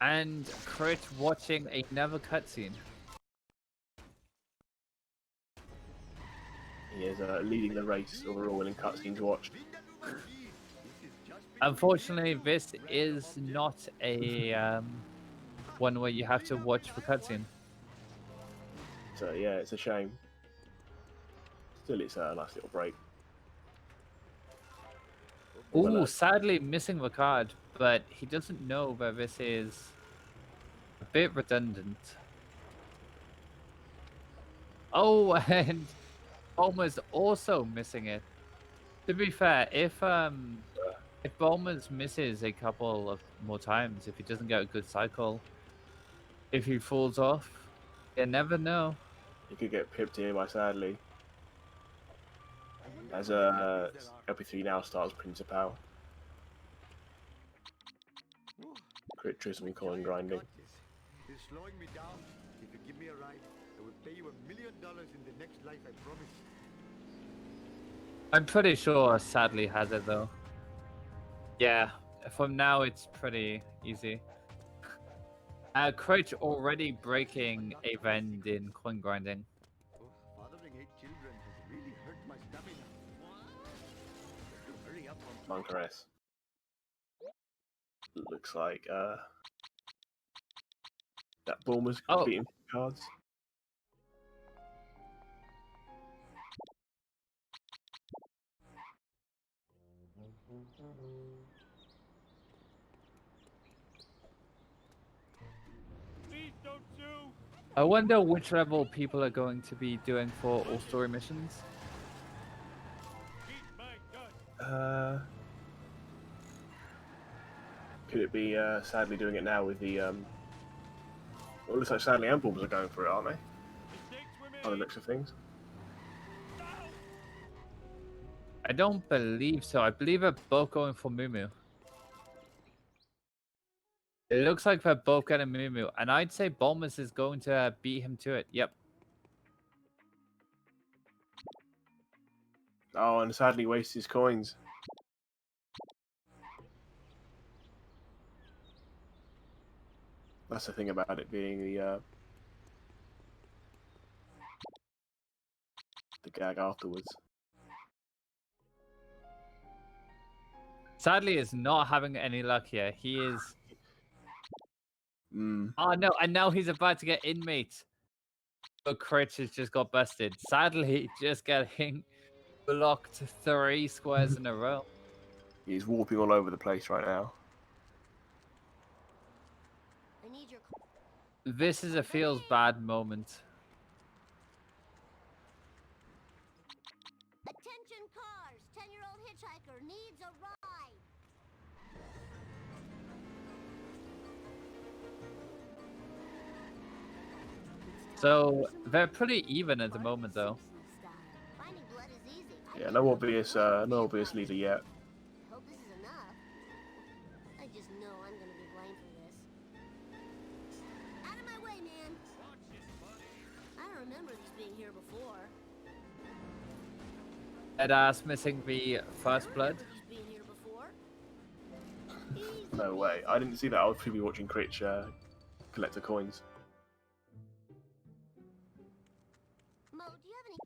And Critch watching another cutscene. He is leading the race overall in cutscenes watched. Unfortunately, this is not a one where you have to watch the cutscene. So yeah, it's a shame. Still, it's a nice little break. Ooh, sadly missing the card, but he doesn't know that this is a bit redundant. Oh, and Bulmers also missing it. To be fair, if Bulmers misses a couple of more times, if he doesn't get a good cycle, if he falls off, you never know. He could get pipped here by sadly. As LP3 now starts Principal. Critch has been calling grinding. It's slowing me down. If you give me a ride, I will pay you $1 million in the next life, I promise. I'm pretty sure Sadly has it though. Yeah, from now it's pretty easy. Critch already breaking a vend in coin grinding. Fathering 8 children has really hurt my stamina. Hurry up. Moncaress. Looks like that Bulmers beating cards. Please don't sue. I wonder which level people are going to be doing for all story missions. Could it be Sadly doing it now with the well, it looks like Sadly and Bulmers are going for it, aren't they? By the looks of things. I don't believe so. I believe they're both going for Moo. It looks like they're both getting Moo, and I'd say Bulmers is going to beat him to it. Yep. Oh, and Sadly wastes his coins. That's the thing about it being the gag afterwards. Sadly is not having any luck here. He is... Oh no, and now he's about to get inmates. But Critch has just got busted. Sadly, just getting blocked 3 squares in a row. He's warping all over the place right now. This is a feels bad moment. Attention cars! 10-year-old hitchhiker needs a ride! So they're pretty even at the moment, though. Yeah, no obvious leader yet. I hope this is enough. I just know I'm gonna be blamed for this. Out of my way, man! I don't remember these being here before. Deadass missing the first blood. No way. I didn't see that. I was probably watching Critch collect the coins. Mo, do you have any...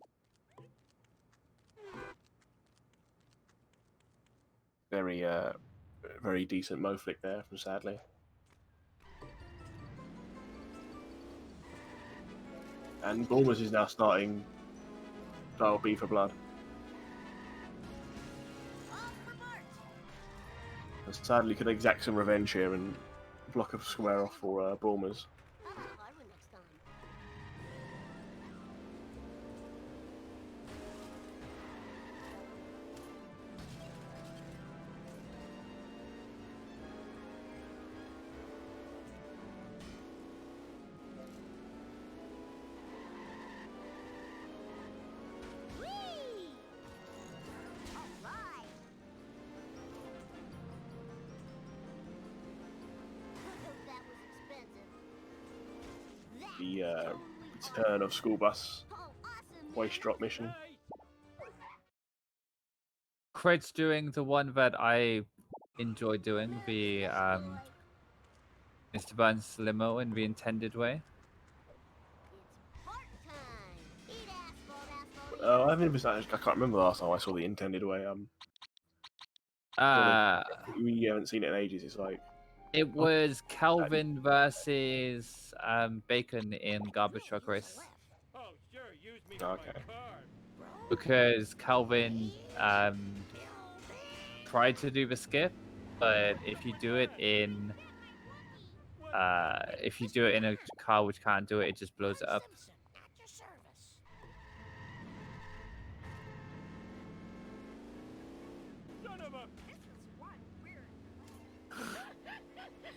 Very decent Mo flick there from Sadly. And Bulmers is now starting Dial B for blood. And Sadly could exact some revenge here and block a square off for Bulmers. The return of school bus waste drop mission. Critch doing the one that I enjoy doing, the Mr. Burns limo in the intended way. I can't remember the last time I saw the intended way. We haven't seen it in ages. It's like it was Calvin versus Bacon in Garbage Truck Race. Okay. Because Calvin tried to do the skip, but if you do it in a car which can't do it, it just blows it up.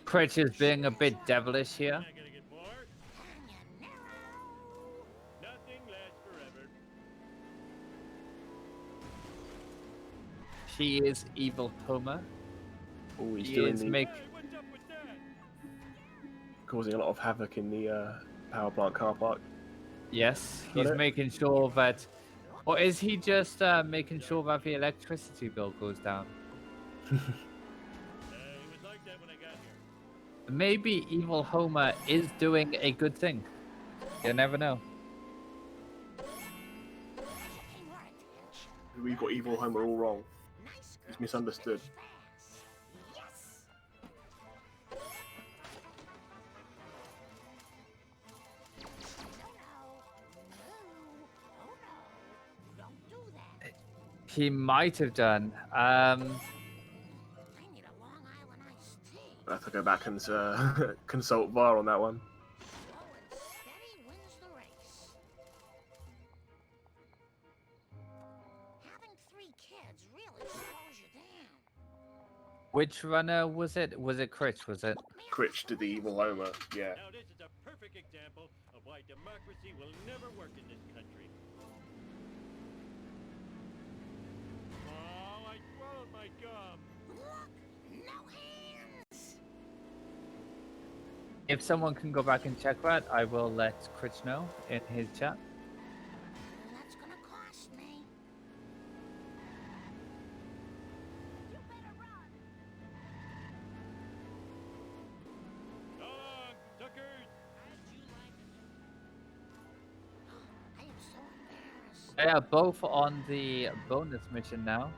Critch is being a bit devilish here. He is evil Homer. Oh, he's causing a lot of havoc in the power plant car park. Yes, he's making sure that Or is he just making sure that the electricity bill goes down? It was like that when I got here. Maybe Evil Homer is doing a good thing. You never know. We got Evil Homer all wrong. He's misunderstood. He might have done. I have to go back and consult VAR on that one. Which runner was it? Was it Critch? Was it? Critch did the Evil Homer, yeah. Now this is a perfect example of why democracy will never work in this country. Oh, I swallowed my gum. Look, no hands. If someone can go back and check that, I will let Critch know in his chat. That's gonna cost me. You better run. So long, suckers. I am so embarrassed. They are both on the bonus mission now.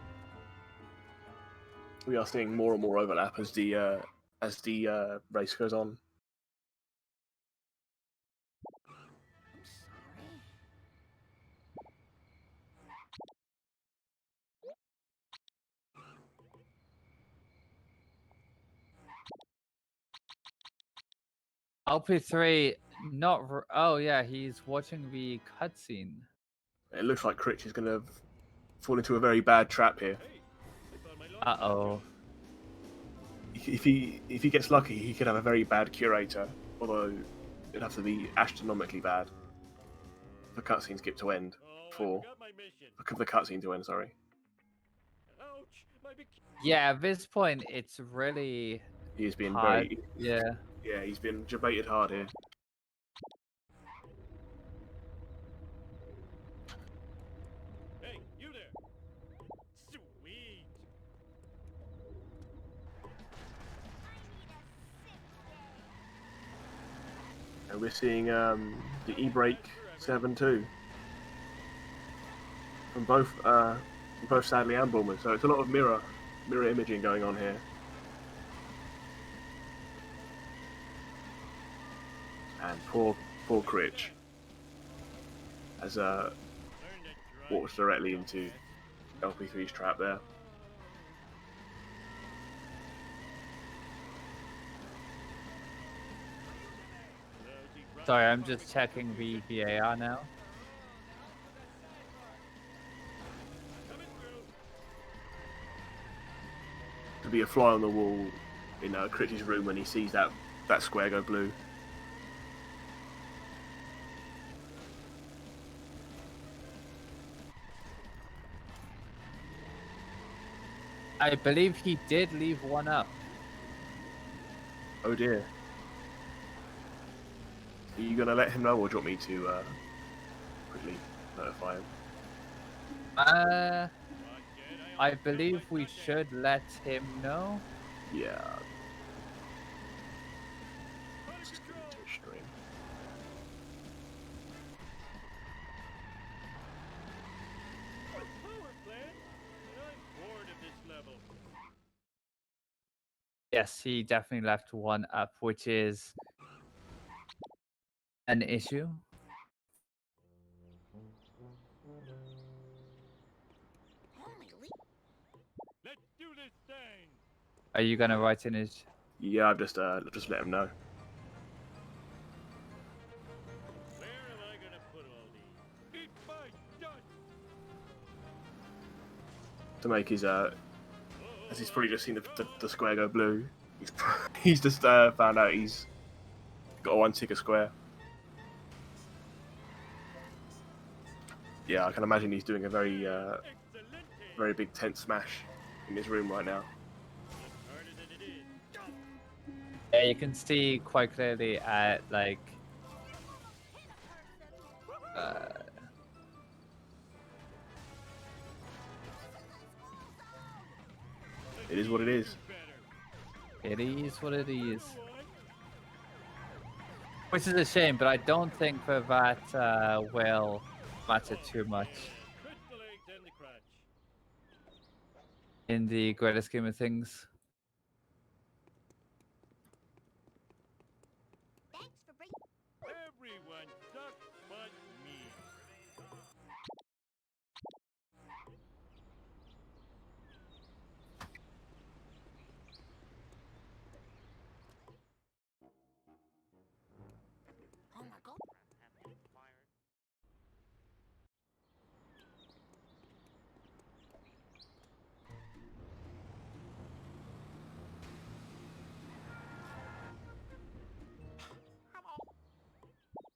We are seeing more and more overlap as the race goes on. LP3, not. Oh yeah, he's watching the cutscene. It looks like Critch is going to fall into a very bad trap here. Uh-oh. If he gets lucky, he could have a very bad curator, although it'd have to be astronomically bad for the cutscene skip to end. For the cutscene to end, sorry. Yeah, at this point, it's really. He's been hard. very. Yeah. Yeah, he's been debated hard here. Hey, you there. Sweet. And we're seeing the e-brake 7-2 from both Sadly and Bulmers. So it's a lot of mirror imaging going on here. And poor Critch has walked directly into LP3's trap there. Sorry, I'm just checking the VAR now. To be a fly on the wall in Critch's room when he sees that square go blue. I believe he did leave one up. Oh dear. Are you going to let him know, or do you want me to quickly notify him? I believe we should let him know. Yeah. Yes, he definitely left one up, which is an issue. Let's do this thing. Are you gonna write in his? Yeah, I've just let him know. Where am I gonna put all these? Eat my dust. To make his as he's probably just seen the square go blue. He's just found out he's got a one-ticker square. Yeah, I can imagine he's doing a very big tent smash in his room right now. Yeah, you can see quite clearly at It is what it is. Which is a shame, but I don't think that will matter too much in the greater scheme of things. Everyone sucks but me. Oh my god.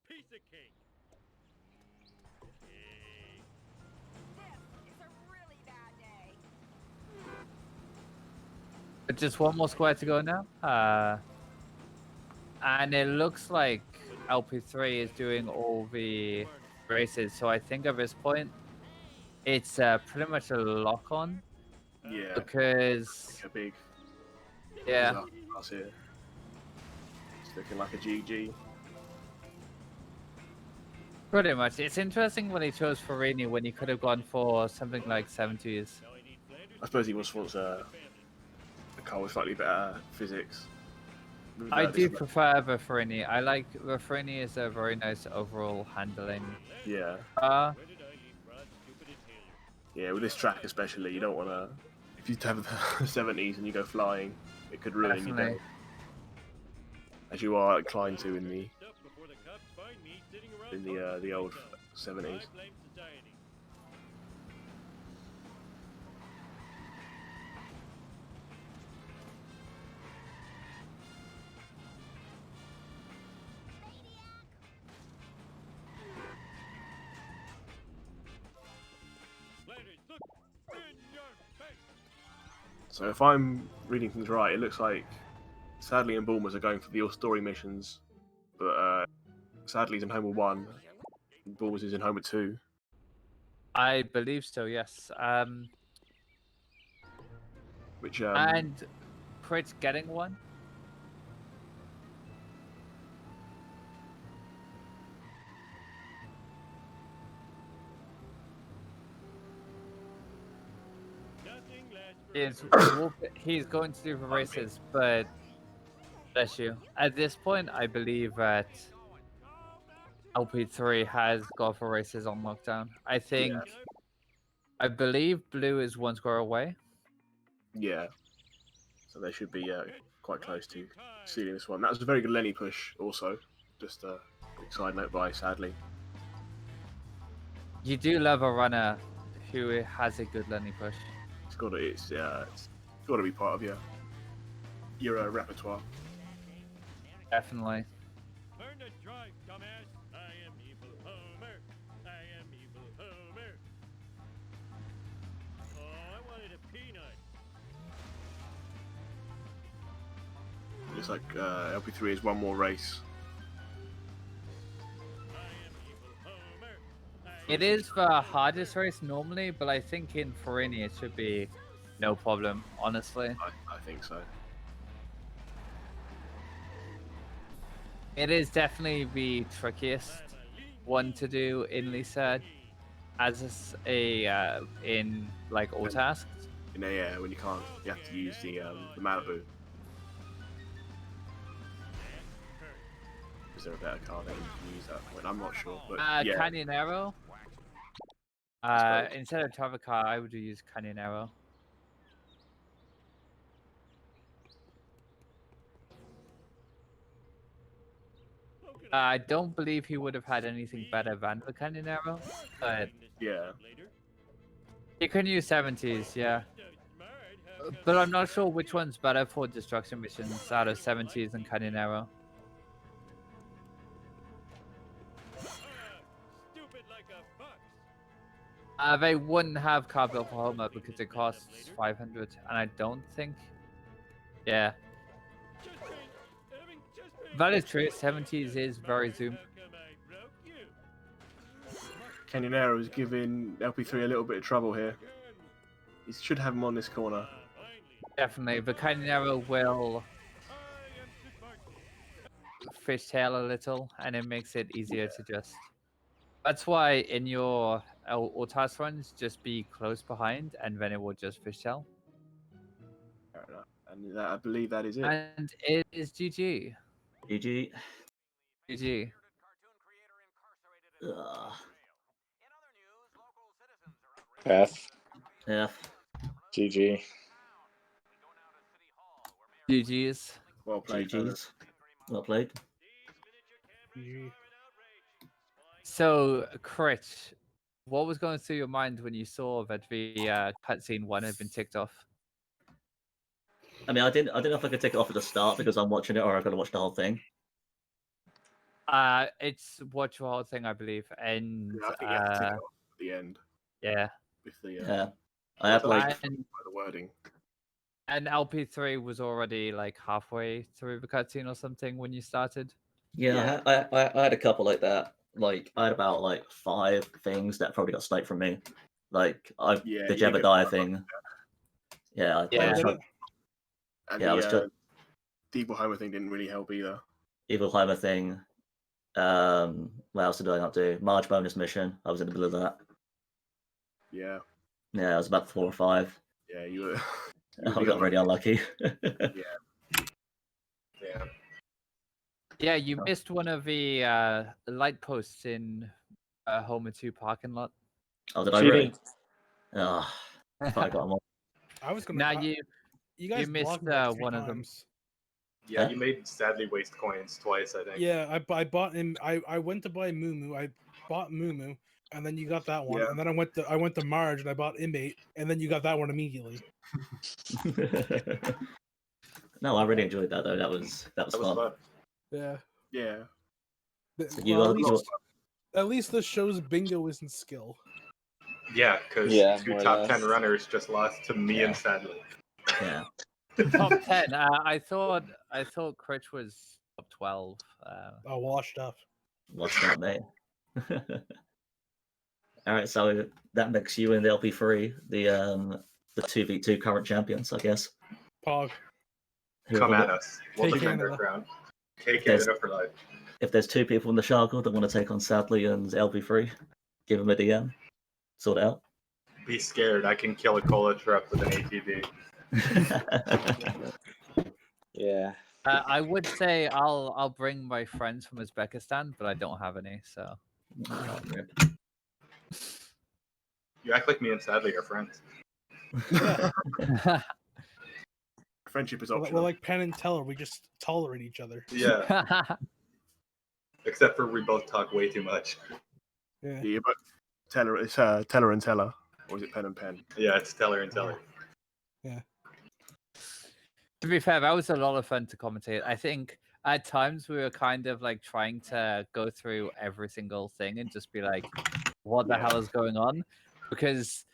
Piece of cake. This is a really bad day. But just one more square to go now. And it looks like LP3 is doing all the races. So I think at this point, it's pretty much a lock on. Yeah. Because. A big. Yeah. That's it. It's looking like a GG. Pretty much. It's interesting when he chose Farini when he could have gone for something like 70s. I suppose he just wants a car with slightly better physics. I do prefer the Farini. I like the Farini is a very nice overall handling. Yeah. Yeah, with this track especially, you don't want to. If you have the 70s and you go flying, it could ruin your day. As you are inclined to in the old 70s. So if I'm reading things right, it looks like Sadly and Bulmers are going for the all-story missions, but Sadly's in Homer 1, and Bulmers is in Homer 2. I believe so, yes. Which and Critch getting one? He's going to do the races, but bless you. At this point, I believe that LP3 has got for races on lockdown. I believe Blue is one square away. Yeah. So they should be quite close to sealing this one. That was a very good Lenny push, also. Just a quick side note by Sadly. You do love a runner who has a good Lenny push. It's got to be part of your repertoire. Definitely. Learn to drive, dumbass. I am evil Homer. I am evil Homer. Oh, I wanted a peanut. Looks like LP3 is one more race. It is the hardest race normally, but I think in Farini it should be no problem, honestly. I think so. It is definitely the trickiest one to do in Lisa as in like all tasks. In AA, when you can't, you have to use the Malibu. Is there a better car that you can use that point? I'm not sure, but yeah. Canyon Arrow. Instead of Tavacar, I would use Canyon Arrow. I don't believe he would have had anything better than the Canyon Arrow, but yeah, he can use 70s, yeah. But I'm not sure which one's better for destruction missions out of 70s and Canyon Arrow. They wouldn't have Carb Oklahoma because it costs 500, and I don't think. Yeah. That is true. 70s is very zoom. Canyon Arrow is giving LP3 a little bit of trouble here. He should have him on this corner. Definitely. The Canyon Arrow will fishtail a little, and it makes it easier to just. That's why in your autos runs, just be close behind, and then it will just fishtail. Fair enough. And I believe that is it. And it is GG. GG. GG. F. F. GG. GG's. Well played. GG's. Well played. GG. So, Critch, what was going through your mind when you saw that the cutscene 1 had been ticked off? I mean, I didn't know if I could take it off at the start because I'm watching it, or I've got to watch the whole thing. It's watch the whole thing, I believe, and Yeah, I think you have to take it off at the end. Yeah. With the yeah, I have like the wording. And LP3 was already like halfway through the cutscene or something when you started. Yeah, I had a couple like that. Like I had about like 5 things that probably got sniped from me. Like the Jebediah thing. Yeah, I was trying. And Yeah, I was the Evil Homer thing didn't really help either. Evil Homer thing. What else did I not do? Marge bonus mission. I was in the middle of that. Yeah. Yeah, I was about 4 or 5. Yeah, you were. I got really unlucky. Yeah, you missed one of the light posts in Homer 2 parking lot. Oh, did I really? Oh, I got them all. I was gonna. Now you guys missed blocked me like 3 one of them. times. Yeah, you made sadly waste coins twice, I think. Yeah, I bought him. I went to buy Moo. I bought Moo, and then you got that one. Yeah. And then I went to Marge and I bought Inmate, and then you got that one immediately. No, I really enjoyed that though. That was fun. Yeah. Yeah. So Well, at least this shows bingo isn't skill. Yeah, because two more or top less. 10 runners just lost to me and Sadly. Yeah. Top 10. I thought Critch was top 12. Washed up. What's that, mate? All right, so that makes you and the LP3 the 2v2 current champions, I guess. Pog. Come at us. We'll Take defend our Canada. ground. Take Canada for life. If there's 2 people in the Sharkle that want to take on Sadly and LP3, give them a DM. Sort it out. Be scared. I can kill a cola truck with an ATV. Yeah. I would say I'll bring my friends from Uzbekistan, but I don't have any, so. You act like me and Sadly are friends. Friendship is We're optional. like Penn and Teller. We just tolerate each other. Yeah. Except for we both talk way too much. Yeah, but Teller, it's Teller and Teller. Or is it Pen and Pen? Yeah, it's Teller and Teller. Yeah. To be fair, that was a lot of fun to commentate. I think at times we were kind of like trying to go through every single thing and just be like, what the hell is going on? Because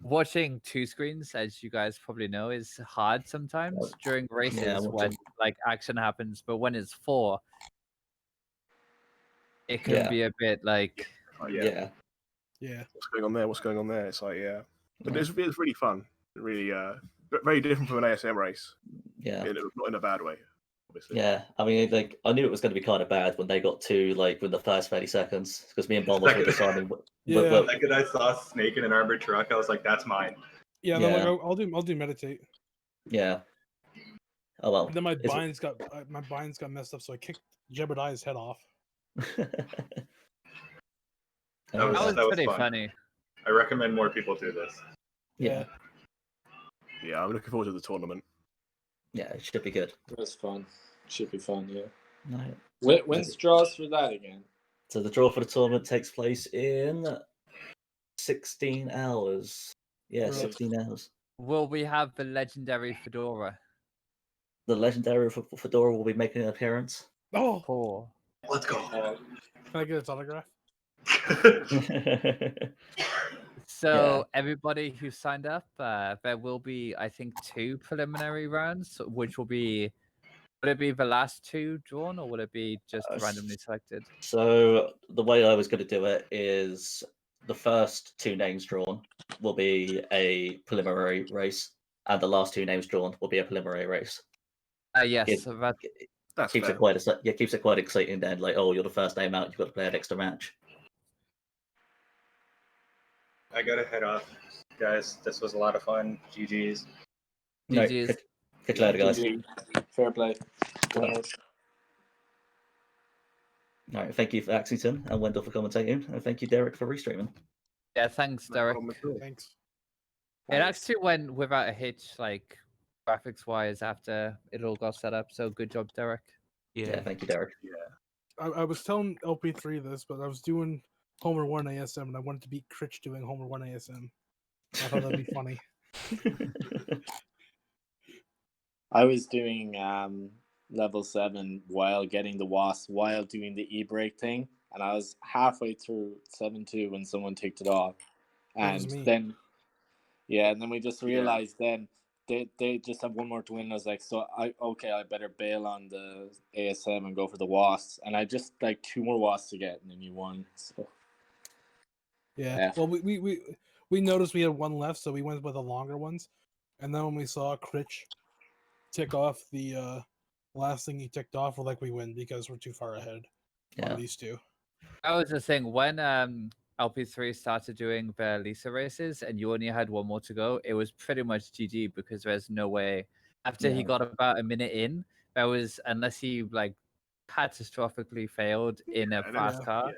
watching 2 screens, as you guys probably know, is hard sometimes during races when like action happens. But when it's 4, it can be a bit like Yeah. What's going on there? What's going on there? It's like but it's really fun. Really very different from an ASM race. Yeah. Not in a bad way. Obviously. Yeah, I mean, like I knew it was going to be kind of bad when they got to like with the first 30 seconds because me and Bulmers were deciding. The second I saw Snake in an armored truck, I was like, "That's mine." Yeah, then like, I'll do meditate. Yeah. Oh well. And then my binds got messed up, so I kicked Jebediah's head off. That was pretty fun. funny. I recommend more people do this. Yeah. Yeah, I'm looking forward to the tournament. Yeah, it should be good. It was fun. Should be fun, yeah. No. When's draws for that again? So the draw for the tournament takes place in 16 hours. Yeah, 16 hours. Will we have the legendary Fedora? The legendary Fedora will be making an appearance. Oh, Cool. Let's go. Can I get its autograph? So everybody who signed up, there will be, I think, 2 preliminary rounds, which will be. Would it be the last 2 drawn, or would it be just randomly selected? So the way I was going to do it is the first 2 names drawn will be a preliminary race, and the last 2 names drawn will be a preliminary race. Yes. That's keeps fair. it keeps it quite exciting. Then, like, oh, you're the first name out, you've got to play an extra match. I gotta head off, guys. This was a lot of fun. GG's. GG's. Catch you later, guys. Fair play. All right, thank you for Axington and Wendell for commentating, and thank you, Derek, for restreaming. Yeah, thanks, Derek. Thanks. It actually went without a hitch, like graphics-wise, after it all got set up. So good job, Derek. Yeah, thank you, Derek. Yeah. I was telling LP3 this, but I was doing Homer 1 ASM, and I wanted to beat Critch doing Homer 1 ASM. I thought that'd be funny. I was doing level 7 while getting the wasp, while doing the e-brake thing, and I was halfway through 7-2 when someone ticked it off. And then we just realized then they just have one more to win. I was like, I better bail on the ASM and go for the wasps. And I just like 2 more wasps to get, and then you won. So yeah. Well, we noticed we had one left, so we went with the longer ones. And then when we saw Critch tick off the last thing he ticked off, we're like, we win because we're too far ahead on these two. That was the thing when LP3 started doing their Lisa races, and you only had 1 more to go. It was pretty much GG because there's no way. After he got about a minute in, there was, unless he like catastrophically failed in a fast car.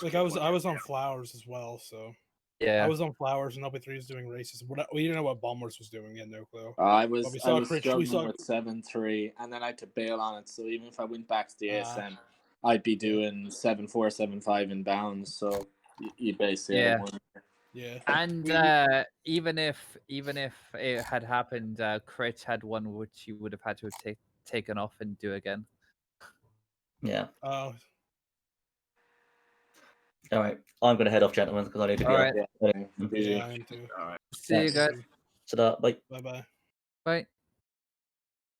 Like I was on flowers as well, so I was on flowers, and LP3 is doing races. We didn't know what Bulmers was doing. We had no clue. I was struggling with 7-3, and then I had to bail on it. So even if I went back to the ASM, I'd be doing 7-4, 7-5 in bounds. So you basically won. Yeah. And even if it had happened, Critch had one which you would have had to have taken off and do again. Yeah. Oh. All right, I'm going to head off, gentlemen, because I need to go. Yeah, I am too. All right. See you guys. So, bye. Bye-bye. Bye.